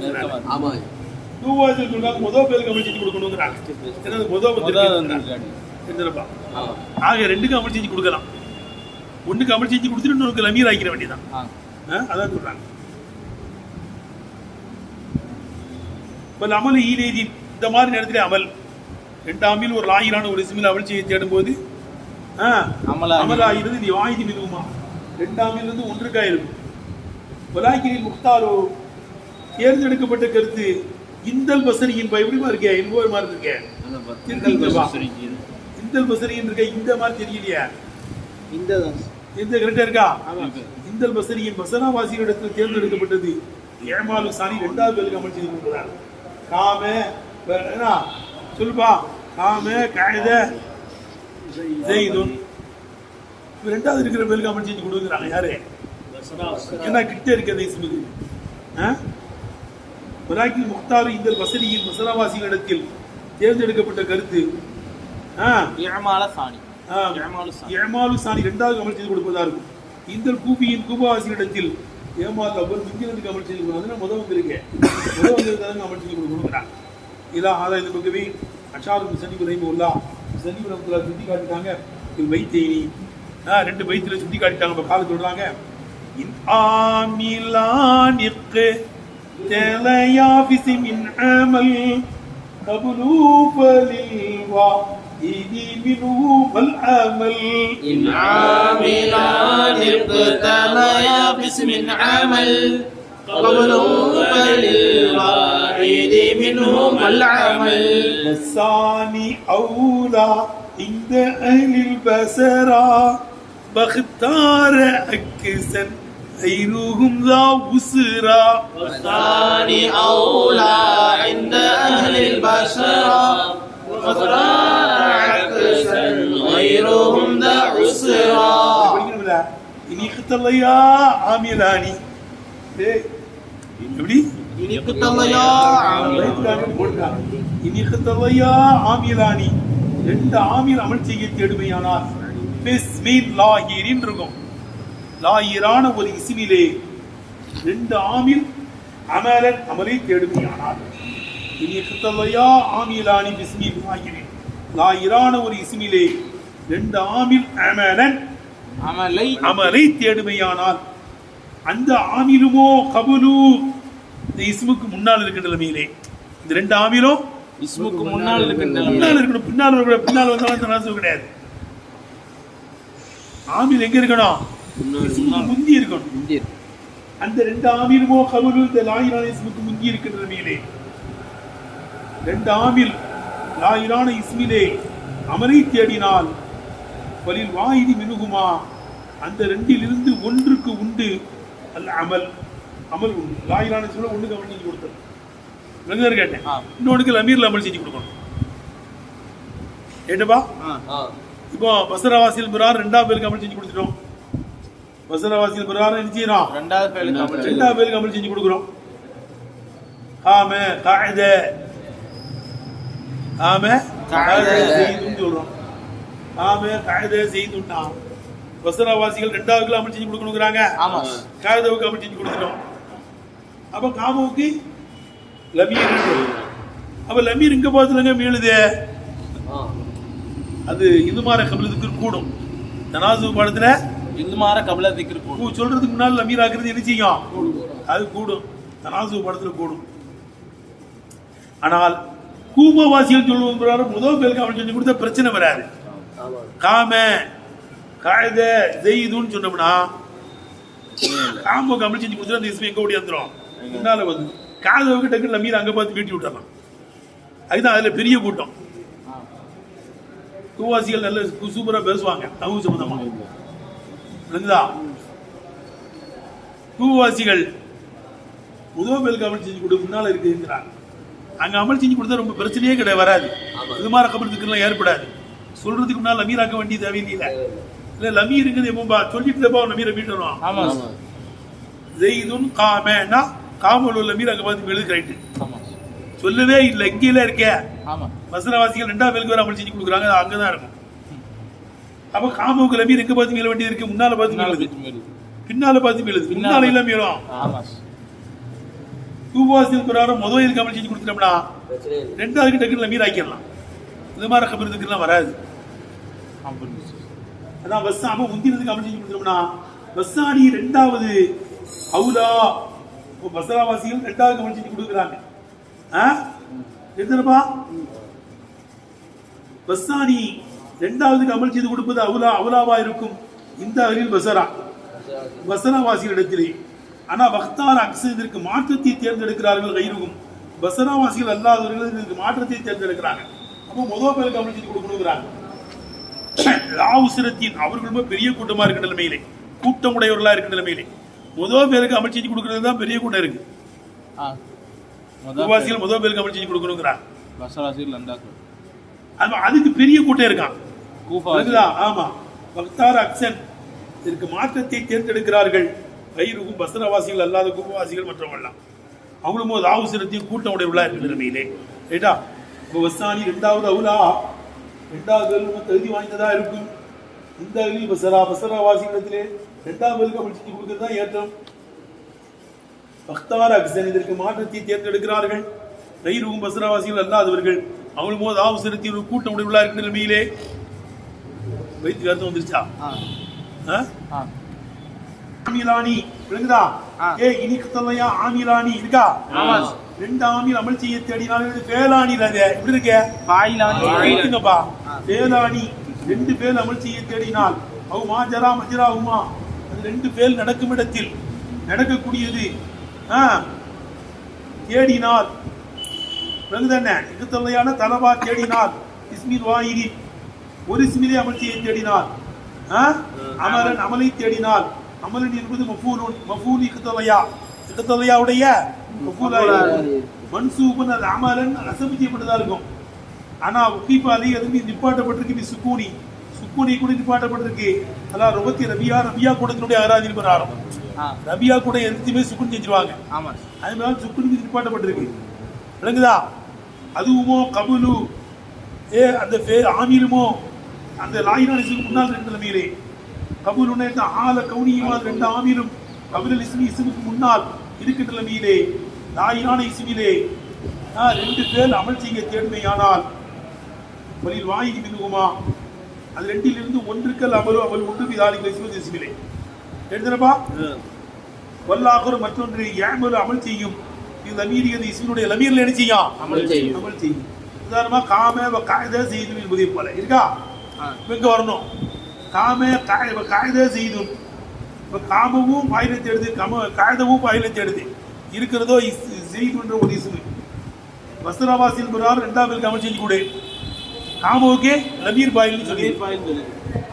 சொல்றாங்க முதல் பேருக்கு அமல் செஞ்சு கொடுக்கணுங்கிறாங்க. ஏன்னா முதல் ஆக 2க்கு அமல் செஞ்சு கொடுக்கலாம். 1க்கு அமல் செஞ்சு கொடுத்துட்டு இன்னொருக்கு லமீர் ஆக்கிற வேண்டியதான். அதான் சொல்றாங்க. அமல் ஈலேதி இந்த மாதிரி நேரத்தில் அமல் 2 ஆமீல் ஒரு லாயிரான ஒரு இஸ்மில் அமல் செய்ய தேடும் போது அமலாகிறது. இது வாய்தி மிதுமா 2 ஆமீல் இருந்து 1க்கா இருக்கும். வலாக்கிரில் முக்தாரோ தேர்ந்தெடுக்கப்பட்ட கருத்து இந்தல் பசரியின் எப்படிமா இருக்கே, இன்னொரு மாதிரி இருக்கேன். இந்தல் பசரியின் இருக்க இந்த மாதிரி தெரியலையா? இந்த கரெக்டா இருக்கா? இந்தல் பசரியின் பசராவாசிகளிடத்தில் தேர்ந்தெடுக்கப்பட்டது ஏமாலு சாணி 2வது பேருக்கு அமல் செய்து கொடுக்கிறார். காம சொல்லுப்பா, காம காயத ஜெயிதுன் 2வது இருக்கிற பேருக்கு அமல் செஞ்சு கொடுக்குறாங்க. யாரு? ஏன்னா கிட்ட இருக்கிறது இஸ்முக்கு. வலாக்கில் முக்தாரு இந்த வசதியின் மசராவாசிகளிடத்தில் தேர்ந்தெடுக்கப்பட்ட கருத்து ஏமாலு சாணி 2வது அமல் செய்து கொடுப்பதா இருக்கும். இந்த கூபியின் கூபாவாசிகளிடத்தில் ஏமால் அவ்வளவு முக்கியத்துக்கு அமல் செய்து கொடுக்கணும். அதனால முதல் வந்திருக்கேன் அமல் செய்து கொடுக்குறாங்க. இதா ஆதா இந்த பக்கவே அஷாரு சனிபு ரஹிமஹுல்லா சனிபு ரஹ்மத்துல்லாஹி சுட்டி காட்டிட்டாங்க. இது வைத்தேனி 2 பைத்துல சுட்டி காட்டிட்டாங்க. இப்போ கால சொல்றாங்க இன் ஆமிலானிக் தலயாஃபிஸ் மின் அமல் கபுலு ஃபலில்வா இதி மின்ஹும் அல் அமல் இன் ஆமிலானிக் தலயாஃபிஸ் மின் அமல் கபுலு ஃபலில்வா இதி மின்ஹும் அல் அமல் மசானி அவுலா இந்த அஹ்லில் பஸரா பக்தார அக்ஸன் غيرهم ذا وسرا والثاني أولى عند أهل البشرى وقرار عكسا غيرهم ذا عسرا إني اختليا عاملاني எப்படி إني اختليا عاملاني 2 ஆமீல் அமல் செய்ய தேடுமையானால் பிஸ்மில் லாஹிரின் இருக்கும். லாயிரான ஒரு இஸ்மிலே 2 ஆமீல் அமலன் அமலை தேடுமையானால் இனி கித்தலையா ஆமீலானி பிஸ்மில் லாஹிரின் லாயிரான ஒரு இஸ்மிலே 2 ஆமீல் அமலன் அமலை தேடுமையானால் அந்த ஆமீலுமோ கபுலு இந்த இஸ்முக்கு முன்னால் இருக்கின்ற நிலைமையிலே இந்த 2 ஆமீலும் இஸ்முக்கு முன்னால் இருக்கின்ற இருக்கணும். பின்னால் வந்தாலும் தனாசு கிடையாது. ஆமீல் எங்க இருக்கணும்? முந்தி இருக்கணும். அந்த 2 ஆமீலுமோ கபுலு இந்த லாயிரான இஸ்முக்கு முந்தி இருக்கின்ற நிலையிலே 2 ஆமீல் லாயிலான இஸ்மிலே அமலை தேடினால் வலில் வாயினி மினுகுமா அந்த ரெண்டிலிருந்து ஒன்றுக்கு உண்டு அல்ல அமல் அமல் உண்டு. லாயிலான இஸ்மில ஒண்ணுக்கு அமல் செஞ்சு கொடுத்தது வெங்கர் கேட்டேன். இன்னொன்றுக்கு லமீர்ல அமல் செஞ்சு கொடுக்கணும். கேட்டப்பா இப்போ பசரவாசியில் பிரார் ரெண்டாவது பேருக்கு அமல் செஞ்சு கொடுத்துட்டோம். பசரவாசியில் பிரார் என்ன செய்யணும்? ரெண்டாவது பேருக்கு அமல் செஞ்சு கொடுக்குறோம். ஆமே காயித ஆமே காயித செய்துன்னு சொல்றோம். ஆமே காயித செய்துன்னா பசரவாசிகள் ரெண்டாவது அமல் செஞ்சு கொடுக்கணுங்கிறாங்க. காயிதவுக்கு அமல் செஞ்சு கொடுத்துட்டோம். அப்ப காமுவுக்கு லமீர். அப்ப லமீர் இங்க பார்த்துலங்க மீளுது. அது இதுமார கபில திக்ர் கூடும். தனாசு படத்துல இதுமார கபில திக்ர் கூடும். சொல்றதுக்கு முன்னால லமீர் ஆக்குறது என்ன செய்யும்? அது கூடும். தனாசு படத்துல கூடும். ஆனால் கூபவாசிகள் சொல்வது பிரகாரம் முதல் பேருக்கு அவன் செஞ்சு கொடுத்த பிரச்சனை வராது. காம காயித ஜெயிதுன்னு சொன்னோம்னா காம கமல் செஞ்சு கொடுத்தா அந்த இஸ்மி எங்க ஓடி வந்துடும். முன்னால வந்து காதவுக்கு டக்குன்னு லமீர் அங்க பார்த்து வீட்டி விட்டுறலாம். அதுதான் அதுல பெரிய கூட்டம். கூவாசிகள் நல்ல சூப்பரா பேசுவாங்க நவு சம்பந்தமா. கூவாசிகள் முதல் பேருக்கு அமல் செஞ்சு கொடு முன்னால இருக்குங்கிறாங்க. அங்க அமல் செஞ்சு கொடுத்தா ரொம்ப பிரச்சனையே கிடையாது, வராது. இது மாதிரி கபலத்துக்குலாம் ஏற்படாது. சொல்றதுக்கு முன்னால லமீர் ஆக்க வேண்டிய தேவையில்லை. இல்ல லமீர் இருக்குது எப்போ சொல்லிட்டு லமீரை மீட்டணும். ஜெயிதுன் காமேனா காமல் லமீர் அங்க பார்த்து எழுது ரைட்டு. சொல்லவே இல்லை, இங்கேயில இருக்க மசரவாசிகள் ரெண்டாவது பேருக்கு வேற அமல் செஞ்சு கொடுக்குறாங்க. அங்கதான் இருக்கும். அப்ப காமுக்கு லமீர் எங்க பார்த்து மீள வேண்டியது இருக்கு? முன்னால பார்த்து மீளுது, பின்னால பார்த்து மீளுது. பின்னால எல்லாம் மீளும். கூவாசிகள் பிரகாரம் முதல் கமல் செஞ்சு கொடுத்துட்டோம்னா ரெண்டாவது டக்குன்னு லமீர் ஆக்கிடலாம். இது மாதிரி கபலத்துக்குலாம் வராது. அதான் வசாம முந்தினதுக்கு அமல் செஞ்சு கொடுத்துட்டோம்னா வசானி ரெண்டாவது அவுலா. பசராவாசிகள் ரெண்டாவது கமல் செஞ்சு கொடுக்குறாங்க. எத்தனைப்பா? பஸ்ஸானி ரெண்டாவதுக்கு அமல் செய்து கொடுப்பது அவுலாவா இருக்கும் இந்த அகலில் பசராவாசிகளிடத்திலே. ஆனா வக்தார் அக்ஸர் இதற்கு மாற்றத்தை தேர்ந்தெடுக்கிறார்கள். கைருகும் பசராவாசிகள் அல்லாதவர்கள் இதற்கு மாற்றத்தை தேர்ந்தெடுக்கிறாங்க. அப்போ முதல் பேருக்கு அமல் செய்து கொடுக்கணுங்கிறாங்க. லாவுசிரத்தின் அவர்கள் பெரிய கூட்டமா இருக்க நிலைமையிலே, கூட்டமுடையவர்களா இருக்க நிலைமையிலே முதல் பேருக்கு அமல் செஞ்சு கொடுக்கறது தான் பெரிய கூட்டம் இருக்கு. கூவாசிகள் முதல் பேருக்கு அமல் செஞ்சு கொடுக்கணுங்கிறாங்க. அதுக்கு பெரிய கூட்டம் இருக்கான். ஆமா வக்தார் அக்ஸன் இதற்கு மாற்றத்தை தேர்ந்தெடுக்கிறார்கள். கைருகும் பசரவாசிகள் அல்லாத கூவாசிகள் மற்றவங்கலாம் அவங்களும் போது ஆவுசிரத்தையும் கூட்டம் உடையவர்களா இருக்கிற நிலைமையிலே. ரைட்டா? இப்போ வசானி ரெண்டாவது அவுலா, ரெண்டாவது தகுதி வாய்ந்ததா இருக்கும். இந்த அகலில் பசரவாசிகளிடத்திலே ரெண்டாவது பேருக்கு அமல் செஞ்சு கொடுக்கறது தான் ஏற்றம். வக்தார் அக்ஸன் இதற்கு மாற்றத்தை தேர்ந்தெடுக்கிறார்கள். கைருகும் பசரவாசிகள் அல்லாதவர்கள் அவங்களும் போது ஆவுசிரத்தில் ஒரு கூட்டம் உடையவர்களா இருக்கிற நிலைமையிலே. வைத்து கருத்து வந்துருச்சா? ஆமிலானி விளங்குதா? இனிக்கத்தல்லையா ஆமிலானி இருக்கா? ரெண்டு ஆமில் அமல் செய்ய தேடினாலும் பேலானி எப்படி இருக்க? பாயிலானிப்பா. பேலானி ரெண்டு பேர் அமல் செய்ய தேடினால் அவ மாஜரா மஜரா உமா அது ரெண்டு பேர் நடக்கும் இடத்தில் நடக்கக்கூடியது. தேடினால் விளங்குதானே? இக்குத்தல்லையான தலவா தேடினால் இஸ்மில் வாயினி ஒரு இஸ்மிலே அமல் செய்ய தேடினால் அமலன் அமலை தேடினால் அமலன் என்பது மஃபூல் இக்குத்தல்லையாவுடைய மன்சூபன் அது அமலன் அசபு செய்யப்பட்டதா இருக்கும். ஆனா உக்கீபாலி அது நிப்பாட்டப்பட்டிருக்கு. சுக்கூனி கூட நிப்பாட்டப்பட்டிருக்கு. அதான் ரபியா கூடத்தினுடைய ஆராதனை பிரகாரம் ரபியா கூட எதுவுமே சுக்குன் செஞ்சிருவாங்க. அதனால சுக்குனுக்கு நிப்பாட்டப்பட்டிருக்கு. விளங்குதா? அதுவுமோ கபுலு அந்த ஆமீலுமோ அந்த லாயினாலிசுக்கு முன்னால் ரெண்டு நிலைமையிலே கபுலுன்னு ஆல கவுனியுமா ரெண்டு ஆமீலும் கபுல் இஸ்முக்கு முன்னால் இருக்கின்ற நிலைமையிலே லாயினான இஸ்மிலே ரெண்டு பேர் அமல் செய்ய தேடுமையானால் வலில் வாயினி மினுகுமா அது ரெண்டிலிருந்து ஒன்றுக்கல் அமலோ அமல் ஒன்று விதாலிகள் இஸ்மிலே எழுதுனப்பா. வல்லாகர் மற்றொன்று ஏமலு அமல் செய்யும். லமீரியது இஸ்மினுடைய லமீர்ல என்ன செய்யும்? அமல் செய்யும். உதாரணமா காம காயித செய்து என்பதை போல இருக்கா? இங்க வரணும். காம காயித செய்து காமவும் பாயில தேடுது, காயிதவும் பாயில தேடுது. இருக்கிறதோ செய்துன்ற ஒரு இஸ்மு. வஸ்திரவாசியில் பிரகாரம் ரெண்டாவது அமல் செஞ்சு கொடு. காமோவுக்கு லமீர் பாயில்னு சொல்லி லமீர் பாயில் சொல்லி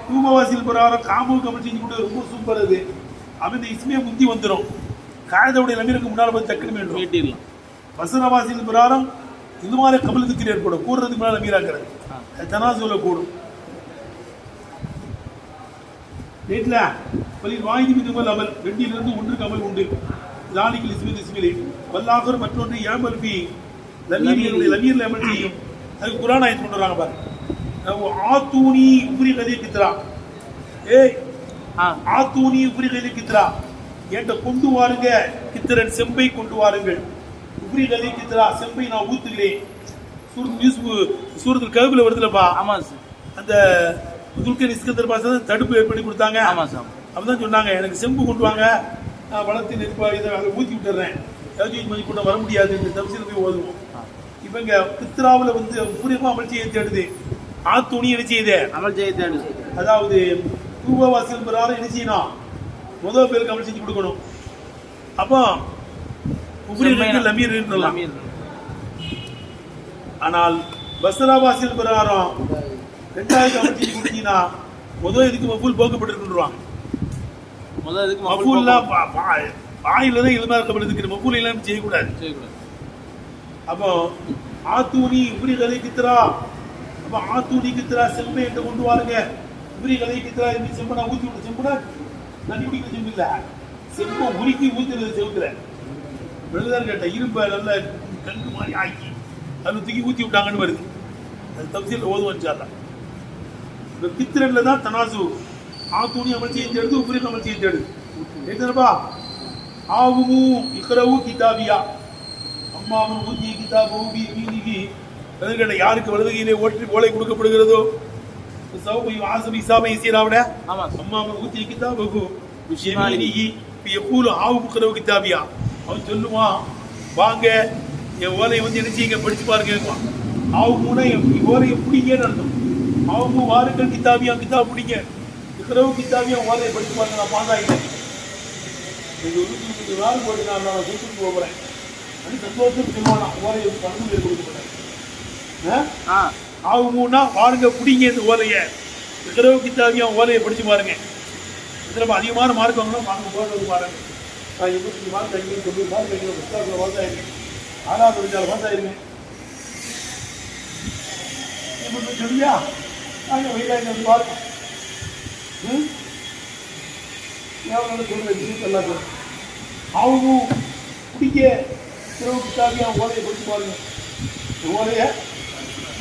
தூபவாசியில் பிரகாரம் காமோவுக்கு அமல் செஞ்சு கூட ரொம்ப சூப்பர் அது. அவன் இந்த இஸ்மே முந்தி வந்துடும். காயதவுடைய லமீருக்கு முன்னால் போய் டக்குன்னு வேண்டும் மீட்டிடலாம். வசனவாசியில் பிரகாரம் இது மாதிரி கமல் திக்கிரி ஏற்படும். கூடுறதுக்கு முன்னால் லமீராக்கிறது தனாசூல கூடும். ரைட்ல பலில் வாய்தி மிதுமல் அமல் 2 1 அமல் உண்டு. லாலிக்கு இஸ்மில் இஸ்மிலே வல்லாகர் மற்றொன்று ஏமல் பி லமீரில் லமீரில் அமல் செய்யும். அது குர்ஆன் ஆயத்து கொண்டு வராங்க பாரு. ஆத்தூனி உப்ரி கதி கித்ரா ஏய் ஆத்தூனி உப்ரி கதி கித்ரா என்கிட்ட கொண்டு வாருங்க கித்திரன் செம்பை கொண்டு வாருங்கள். உப்ரி கதி கித்ரா செம்பை நான் ஊத்துகிறேன். சூரத்துல் கஹ்ஃப்ல வருதுலப்பா. ஆமா சார். அந்த துல்கர் இஸ்கந்தர் பாஷா தடுப்பு ஏற்படுத்தி கொடுத்தாங்க. ஆமா சார். அப்பதான் சொன்னாங்க எனக்கு செம்பு கொண்டு வாங்க, நான் வளர்த்து நெருப்பா இதை அதை ஊற்றி விட்டுறேன், ஏதாச்சும் மதி கூட வர முடியாது. இந்த தப்சீல் போய் ஓதுவோம். இவங்க கித்ராவில் வந்து பூரியமா அமல் செய்ய தேடுது. ஆத்துணி என்ன செய்யுது அமல் செய்ய தேடுது. அதாவது தூபவாசிகள் பிரகாரம் என்ன செய்யணும், முதல் பேருக்கு அமல் செஞ்சு கொடுக்கணும். அப்போ உபரிகளுக்கு லமீர் இருக்கலாம். ஆனால் பஸ்ராவாசிகள் பிரகாரம் 2000 அமல் செஞ்சு கொடுத்தீங்கன்னா முதல் இதுக்கு மஃபூல் போக்கப்பட்டிருக்குன்றாங்க. முதல் இதுக்கு மஃபூல்லாம் வாயில தான் இளமா இருக்கப்படுது. மஃபூல் எல்லாம் செய்யக்கூடாது. அப்போ ஆத்தூனி உபரி கதை கித்ரா, அப்போ ஆத்தூனி கித்ரா செம்பை என்று கொண்டு வாருங்க. உபரி கதை கித்ரா எப்படி செம்பை நான் ஊற்றி விட்டு செம்புனா தண்ணி குடிக்கிற செம்பு இல்லை, செம்பை உருக்கி ஊற்றுறது செவுத்துல வெள்ளதான் கேட்டேன். இரும்பை நல்ல கங்கு மாதிரி ஆக்கி அதில் தூக்கி ஊற்றி விட்டாங்கன்னு வருது. அது தப்சீல் ஓதுவன்சால இந்த கித்திரன்ல தான் தனாசு. ஆத்தூனி அமல் செய்ய தேடுது, உபரி அமல் செய்ய தேடுது. என்னப்பா ஆவுமு இக்ரவு கிதாபியா அம்மாவும் ஊத்தி கிதாபு மீனிகி எதிர்கண்ட யாருக்கு வலதுகையிலே ஓலை கொடுக்கப்படுகிறதோ சௌபை ஆசபி சாபை சீராவிட அம்மாவும் ஊத்தி கிதாபு மீனிகி எப்பூல ஆவு இக்ரவு கிதாபியா அவன் சொல்லுவான், வாங்க என் ஓலையை வந்து என்ன செய்யுங்க படிச்சு பாருங்க. ஆவு மூணா என் ஓலையை பிடிங்கன்னு அர்த்தம். ஆவு வாருங்கள் கிதாபியா கிதாப் பிடிங்க, இக்ரவு கிதாபியா ஓலையை படிச்சு பாருங்க. நான் பாந்தாயிட்டேன். இது 20 நாள் போட்டு நான் சூட்டுக்கு போகிறேன். அது சந்தோஷம் சொல்லுவானா ஓலையை பணம் கொடுக்கப்பட்டேன். ஆகும்னா பாருங்க பிடிங்க இந்த ஓலையை, இக்ரவு கிதாபியா ஓலையை படிச்சு பாருங்க. இதில் அதிகமான மார்க் வாங்கணும் வாங்க போகிறது பாருங்க. நான் 25 மார்க் அங்கே 90 மார்க் அங்கே புத்தகத்தில் பாஸ் ஆயிருக்கேன். 6வது விஞ்ஞான பாஸ் ஆயிருக்கேன். சொல்லியா நாங்கள் வெயிலாக பாருங்க. சொல்றேன் ஆகும் பிடிக்க இக்ரவு கிதாபியா ஓலையை படிச்சு பாருங்க. ஓலைய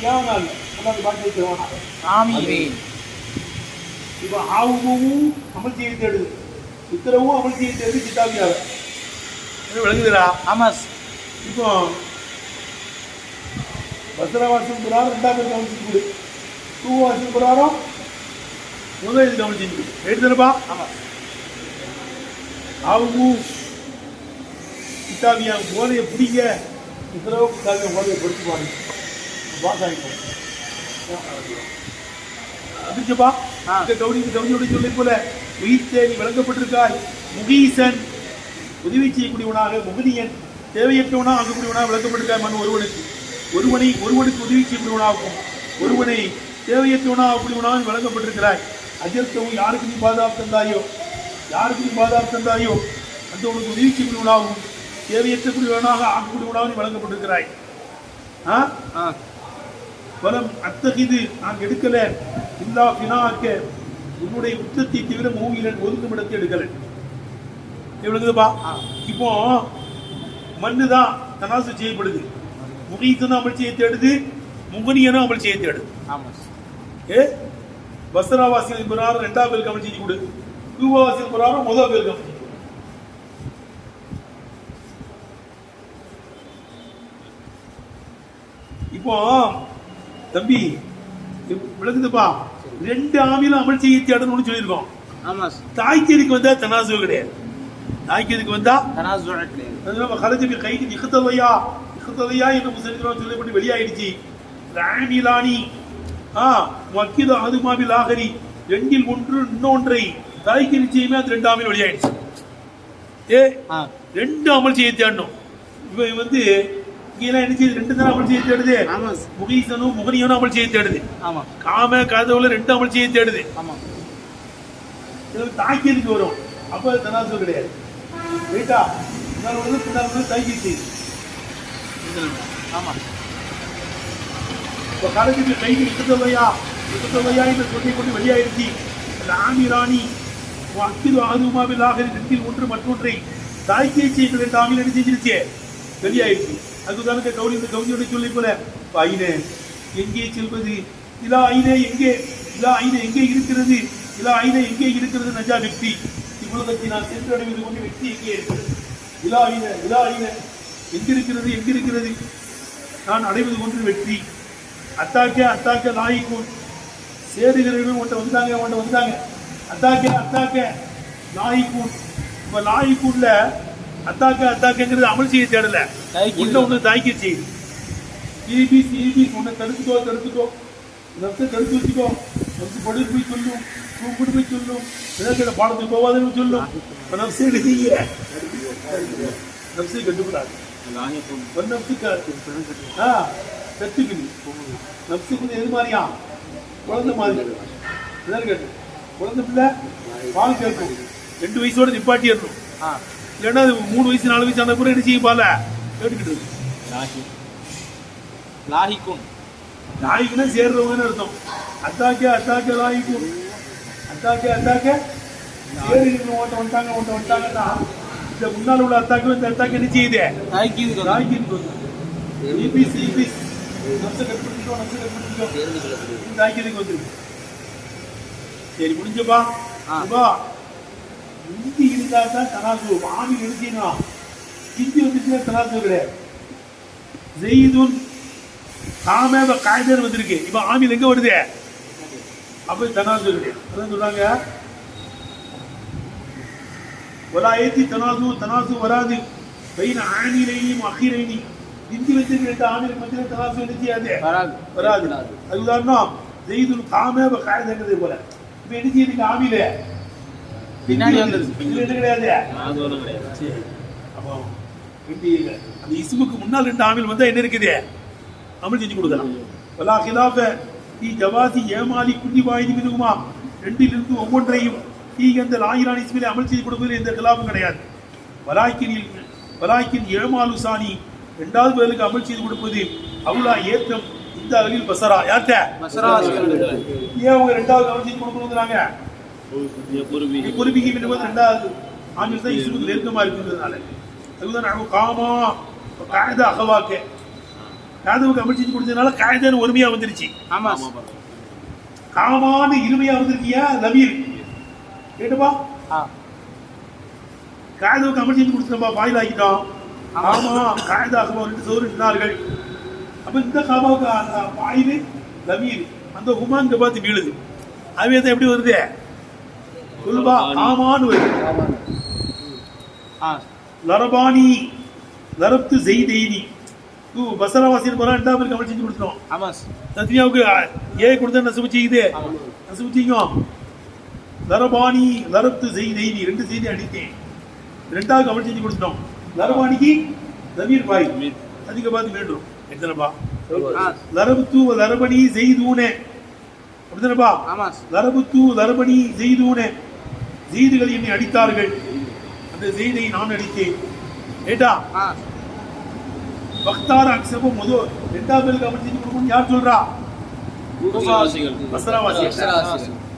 ஏன் நாள் எல்லாரும் பாட்டு வைக்கிறவானா. இப்போ ஆவுமும் அமல் செய்ய தேடுது, இத்திரவும் அமல் செய்ய தேடுது கிதாபியாவை. விளங்குதுடா? ஆமா. இப்போ வசனவாசம் பிரகாரம் 2வது கவனிச்சு கொடு, தூவாசம் பிரகாரம் முதல் இது கவனிச்சு கொடு. எடுத்துருப்பா. ஆமா. ஆவும் கிதாபியா ஓலையை பிடிங்க, இத்திரவும் கிதாபியா ஓலையை படிச்சு பாருங்க. பாஸ் ஆகிப்போம். அதுப்பா கவுனியோட சொல்லை போல உயிர்த்தே நீ வழங்கப்பட்டிருக்காய். முகீசன் உதவி செய்யக்கூடியவனாக, முகதியன் தேவையற்றவனாக ஆகக்கூடியவனாக விளக்கப்பட்டிருக்காய். மண் ஒருவனுக்கு உதவி செய்யக்கூடியவனாகும், ஒருவனை தேவையற்றவனாக ஆகக்கூடியவனாக வழங்கப்பட்டிருக்கிறாய். அஜர்த்தவும் யாருக்கு நீ பாதுகாப்பு தந்தாயோ அந்த உனக்கு உதவி செய்யக்கூடியவனாகவும் தேவையற்றக்கூடியவனாக ஆகக்கூடியவனாக நீ வழங்கப்பட்டிருக்கிறாய். பலம் அத்தகைது நான் எடுக்கல இல்லா பினாக்க உன்னுடைய உத்தத்தை தவிர மூவிலன் ஒதுக்கும் இடத்தை எடுக்கல. எவ்வளவுப்பா? இப்போ மண்ணு தான் தனாசு செய்யப்படுது, முகீசனும் அமல் செய்ய தேடுது, முகனியனும் அமல் செய்ய தேடுது. வசராவாசிகள் பிரகாரம் 2வது பேருக்கு அமல் செஞ்சு கொடு, தூவாவாசிகள் பிரகாரம் முதல் பேருக்கு அமல் செஞ்சு. இப்போ தம்பி விளக்குதுப்பா, 2 ஆமிலும் அமல் செய்ய தேடணும்னு சொல்லியிருக்கோம். தாய்க்கேதுக்கு வந்தா தனாசு கிடையாது. தாய்க்கேதுக்கு வந்தா தனாசு கிடையாது. கலஜபி கைது இஹ்தலையா என்று முஸ்லிம்கள் சொல்லப்பட்டு வெளியாயிடுச்சு. ராமிலானி மக்கித அதுமாபில் ஆகரி 2ல் ஒன்று இன்னொன்றை தாய்க்கு நிச்சயமே அந்த 2 ஆமில் வெளியாயிடுச்சு. 2 அமல் செய்ய தேடணும். இவன் வந்து இங்கெல்லாம் என்ன செய்யுது? ரெண்டு தான் அமல் செய்ய தேடுது. ஆமா முகீசனும் முகனியனும் அமல் செய்ய தேடுது. ஆமா காம கதவுல ரெண்டு அமல் செய்ய தேடுது. ஆமா இதுல தாக்கியதுக்கு வரும். அப்ப அது தனாசு கிடையாது. ரைட்டா? பின்னால் வந்து தாக்கி செய்யுது. ஆமா இப்போ கடைசிக்கு கைக்கு விட்டுதவையா என்று சொல்லி கொண்டு வெளியாயிருச்சு. ஆமிராணி அக்கிது ஆதுமாவில்லாக ரெண்டில் ஒன்று மற்றொன்றை தாக்கிய செய்யுங்கள் என்று ஆமில் என்ன செஞ்சிருச்சே வெளியாயிருச்சு. அதுதானுக்கு கௌரி இந்த கௌரியோட சொல்லி போல ஐனே எங்கே செல்வது, இலா ஐனே எங்கே, இலா ஐனே எங்கே இருக்கிறது, இலா ஐனே எங்கே இருக்கிறது நஜா வெற்றி. இவ்வுலகத்தை நான் சென்றடைவது கொண்டு வெற்றி எங்கே இருக்கிறது? இலா ஐனே எங்கிருக்கிறது, எங்கிருக்கிறது நான் அடைவது கொண்டு வெற்றி. அத்தாக்க நாய்க்கூன் சேருகிறவர்கள் உன்ட்ட வந்தாங்க. அத்தாக்க நாய்க்கூன். இப்போ நாய்க்கூன்ல அத்தாக்கங்கிறது அமல் செய்ய தேடல, ஒன்று தாய்க்க செய்யுது. உன்னை தடுத்துக்கோ, நப்சை தடுத்து வச்சுக்கோ. நப்சு படுத்து போய் சொல்லும், கூப்பிட்டு போய் சொல்லும், விதக்கிற பாடத்துக்கு போவாதுன்னு சொல்லும். இப்போ நப்சை எடுத்தீங்க, நப்சை கட்டுப்படாது. கத்துக்கணும். நப்சுக்கு எது மாதிரியா? குழந்தை மாதிரி. கேட்டு குழந்தை பிள்ளை பால் கேட்கும். 2 வயசோட நிப்பாட்டிடணும். இல்லைன்னா அது 3 வயசு 4 வயசு ஆன பிறகு என்ன செய்ய பால கேட்டுக்கிட்டு இருக்கு. நாய்க்குன்னா சேர்றவங்கன்னு அர்த்தம். அத்தாக்க லாய்க்கும். அத்தாக்க சேருகிற ஓட்ட வந்துட்டாங்கன்னா இந்த முன்னால் உள்ள அத்தாக்கு இந்த அத்தாக்கு என்ன செய்யுது? நாய்க்கு சரி முடிஞ்சப்பா. ஹிந்தி இருந்தா தான் தனாசு. ஆமி எழுதினா ஹிந்தி வந்துச்சுன்னா தனாசு கிடையாது. ஜெயிதுன் காமே காய்தர் வந்திருக்கு. இப்ப ஆமில் எங்க வருது? அப்ப தனாசு கிடையாது. அதான் சொல்றாங்க ஒலா ஏத்தி தனாசு வராது. பைன ஆனிலையும் அகிரைனி ஹிந்தி வச்சிருக்க ஆமிலுக்கு மத்தியில் தனாசு எழுதியாது வராது. அது உதாரணம் ஜெயிதுன் காமே காய்தங்கிறது போல. இப்ப என்ன செய்யுங்க ஆமில பின்னாடி வந்தது என்ன கிடையாது. அப்போ அந்த இஸ்முக்கு முன்னால் 2 ஆமில் வந்தா என்ன இருக்குது? அமல் செஞ்சு கொடுக்கலாம். வலா ஹிலாஃப ஃபீ ஜவாசி ஏமாலி குல்லி வாஹிதி மின்ஹுமா. 2லிருந்து ஒவ்வொன்றையும் ஃபீ அந்த லாயிரான் இஸ்மிலே அமல் செய்து கொடுப்பதில் எந்த கிலாஃபும் கிடையாது. வலாக்கின் ஏமாலு சானி 2வது பேருக்கு அமல் செய்து கொடுப்பது அவுலா ஏத்தம் இந்த அளவில் பசரா யார்ட்ட ஏன் அவங்க 2வது அமல் செய்து கொடுக்கணுங்கிறாங்க? பொறுப்பிக்கு 2வது ஆமில் தான் இஸ்முக்கு நெருக்கமா இருக்குன்றதுனால. அதுதான் காமா காயதா அகவாக்கு காதவுக்கு அமல் செஞ்சு கொடுத்ததுனால காயதான்னு ஒருமையா வந்துருச்சு. காமான்னு இருமையா வந்திருக்கியா லமீர் கேட்டுப்பா. காயதவுக்கு அமல் செஞ்சு கொடுத்துட்டோம்பா வாயில் ஆக்கிட்டோம். காமா காயதா அகவா 2 சொன்னார்கள். அப்ப இந்த காமாவுக்கு வாயில் லமீர் அந்த உமான் பார்த்து வீழுது. அதுவே தான் எப்படி வருது? சொல்லுவா காமான்னு வருது. லரபானி லரப்து ஜெய்தைனி பசராவாசின்னு போறா 2வது பேருக்கு அமல் செஞ்சு கொடுத்துட்டோம். தத்மியாவுக்கு ஏ கொடுத்தா நசுபு செய்யுது. நசுபு செய்யும். லரபானி லரப்து ஜெய்தைனி 2 செய்தி அடித்தேன். 2வது அமல் செஞ்சு கொடுத்துட்டோம். லரபானிக்கு லமீர் பாய் அதிக பார்த்து வேண்டும். எத்தனைப்பா? லரபுத்து லரபனி ஜெய்தூனே அப்படிதானப்பா? லரபுத்து லரபனி ஜெய்தூனே ஜெய்துகள் என்னை அடித்தார்கள். அந்த ஜெய்தை நான் அடித்தேன். ஏட்டா வக்தார் அக்ஸபு முதோ 2வது பேருக்கு அமல் செஞ்சு கொடுக்கணும். யார் சொல்றா? பஸ்ராவாசிகள்.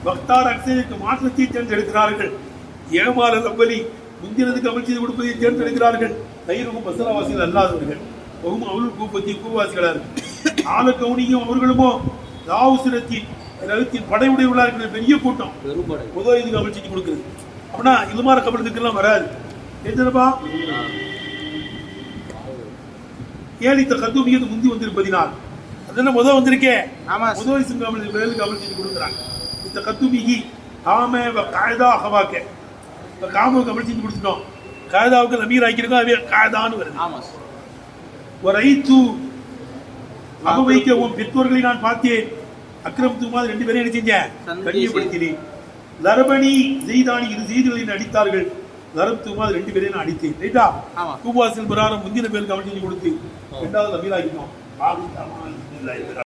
வக்தார் அக்ஸபுக்கு மாற்றத்தை தேர்ந்தெடுக்கிறார்கள். ஏமாறல் அவ்வலி முந்தினதுக்கு அமல் செய்து கொடுப்பதை தேர்ந்தெடுக்கிறார்கள். தைருக்கும் பஸ்ராவாசிகள் அல்லாதவர்கள். அவர்கள் கூப்பத்தி கூவாசிகளாக இருக்கு. ஆல கவுனியும் அவர்களுமோ தாவுசிரத்தின் படையுடையவர்களாக பெரிய கூட்டம். முதல் இதுக்கு அமல் செஞ்சு கொடுக்குறது. அப்படின்னா இது மாதிரி கபலத்துக்கெல்லாம் வராது. என்னப்பா ஏழித்த கத்துமியது முந்தி வந்திருப்பதினால் அதெல்லாம் முதல் வந்திருக்கேன். முதல் வயசு பேருக்கு அமல் செஞ்சு கொடுக்குறாங்க. இந்த கத்துமிகி காம காயதா அகவாக்க காமாவுக்கு அமல் செஞ்சு கொடுத்துட்டோம். காயதாவுக்கு லமீர் ஆக்கியிருக்கோம். அவே காயதான்னு வருது. ஒரு ஐத்து அபவைக்க உன் பெற்றோர்களை நான் பார்த்தேன். அக்ரம் தூமா 2 பேரையும் என்ன செஞ்சேன்? கண்ணியப்படுத்தினேன். லரபணி ஜெய்தானி 2 செய்திகளில் அடித்தார்கள். தரத்துமா அது 2 பேரையும் நான் அடித்தேன் ரைட்டா ஆமா. கூபாசில் பிரகாரம் முந்தின பேருக்கு கமிட்டி கொடுத்து 2வது அமீராக்கிட்டோம்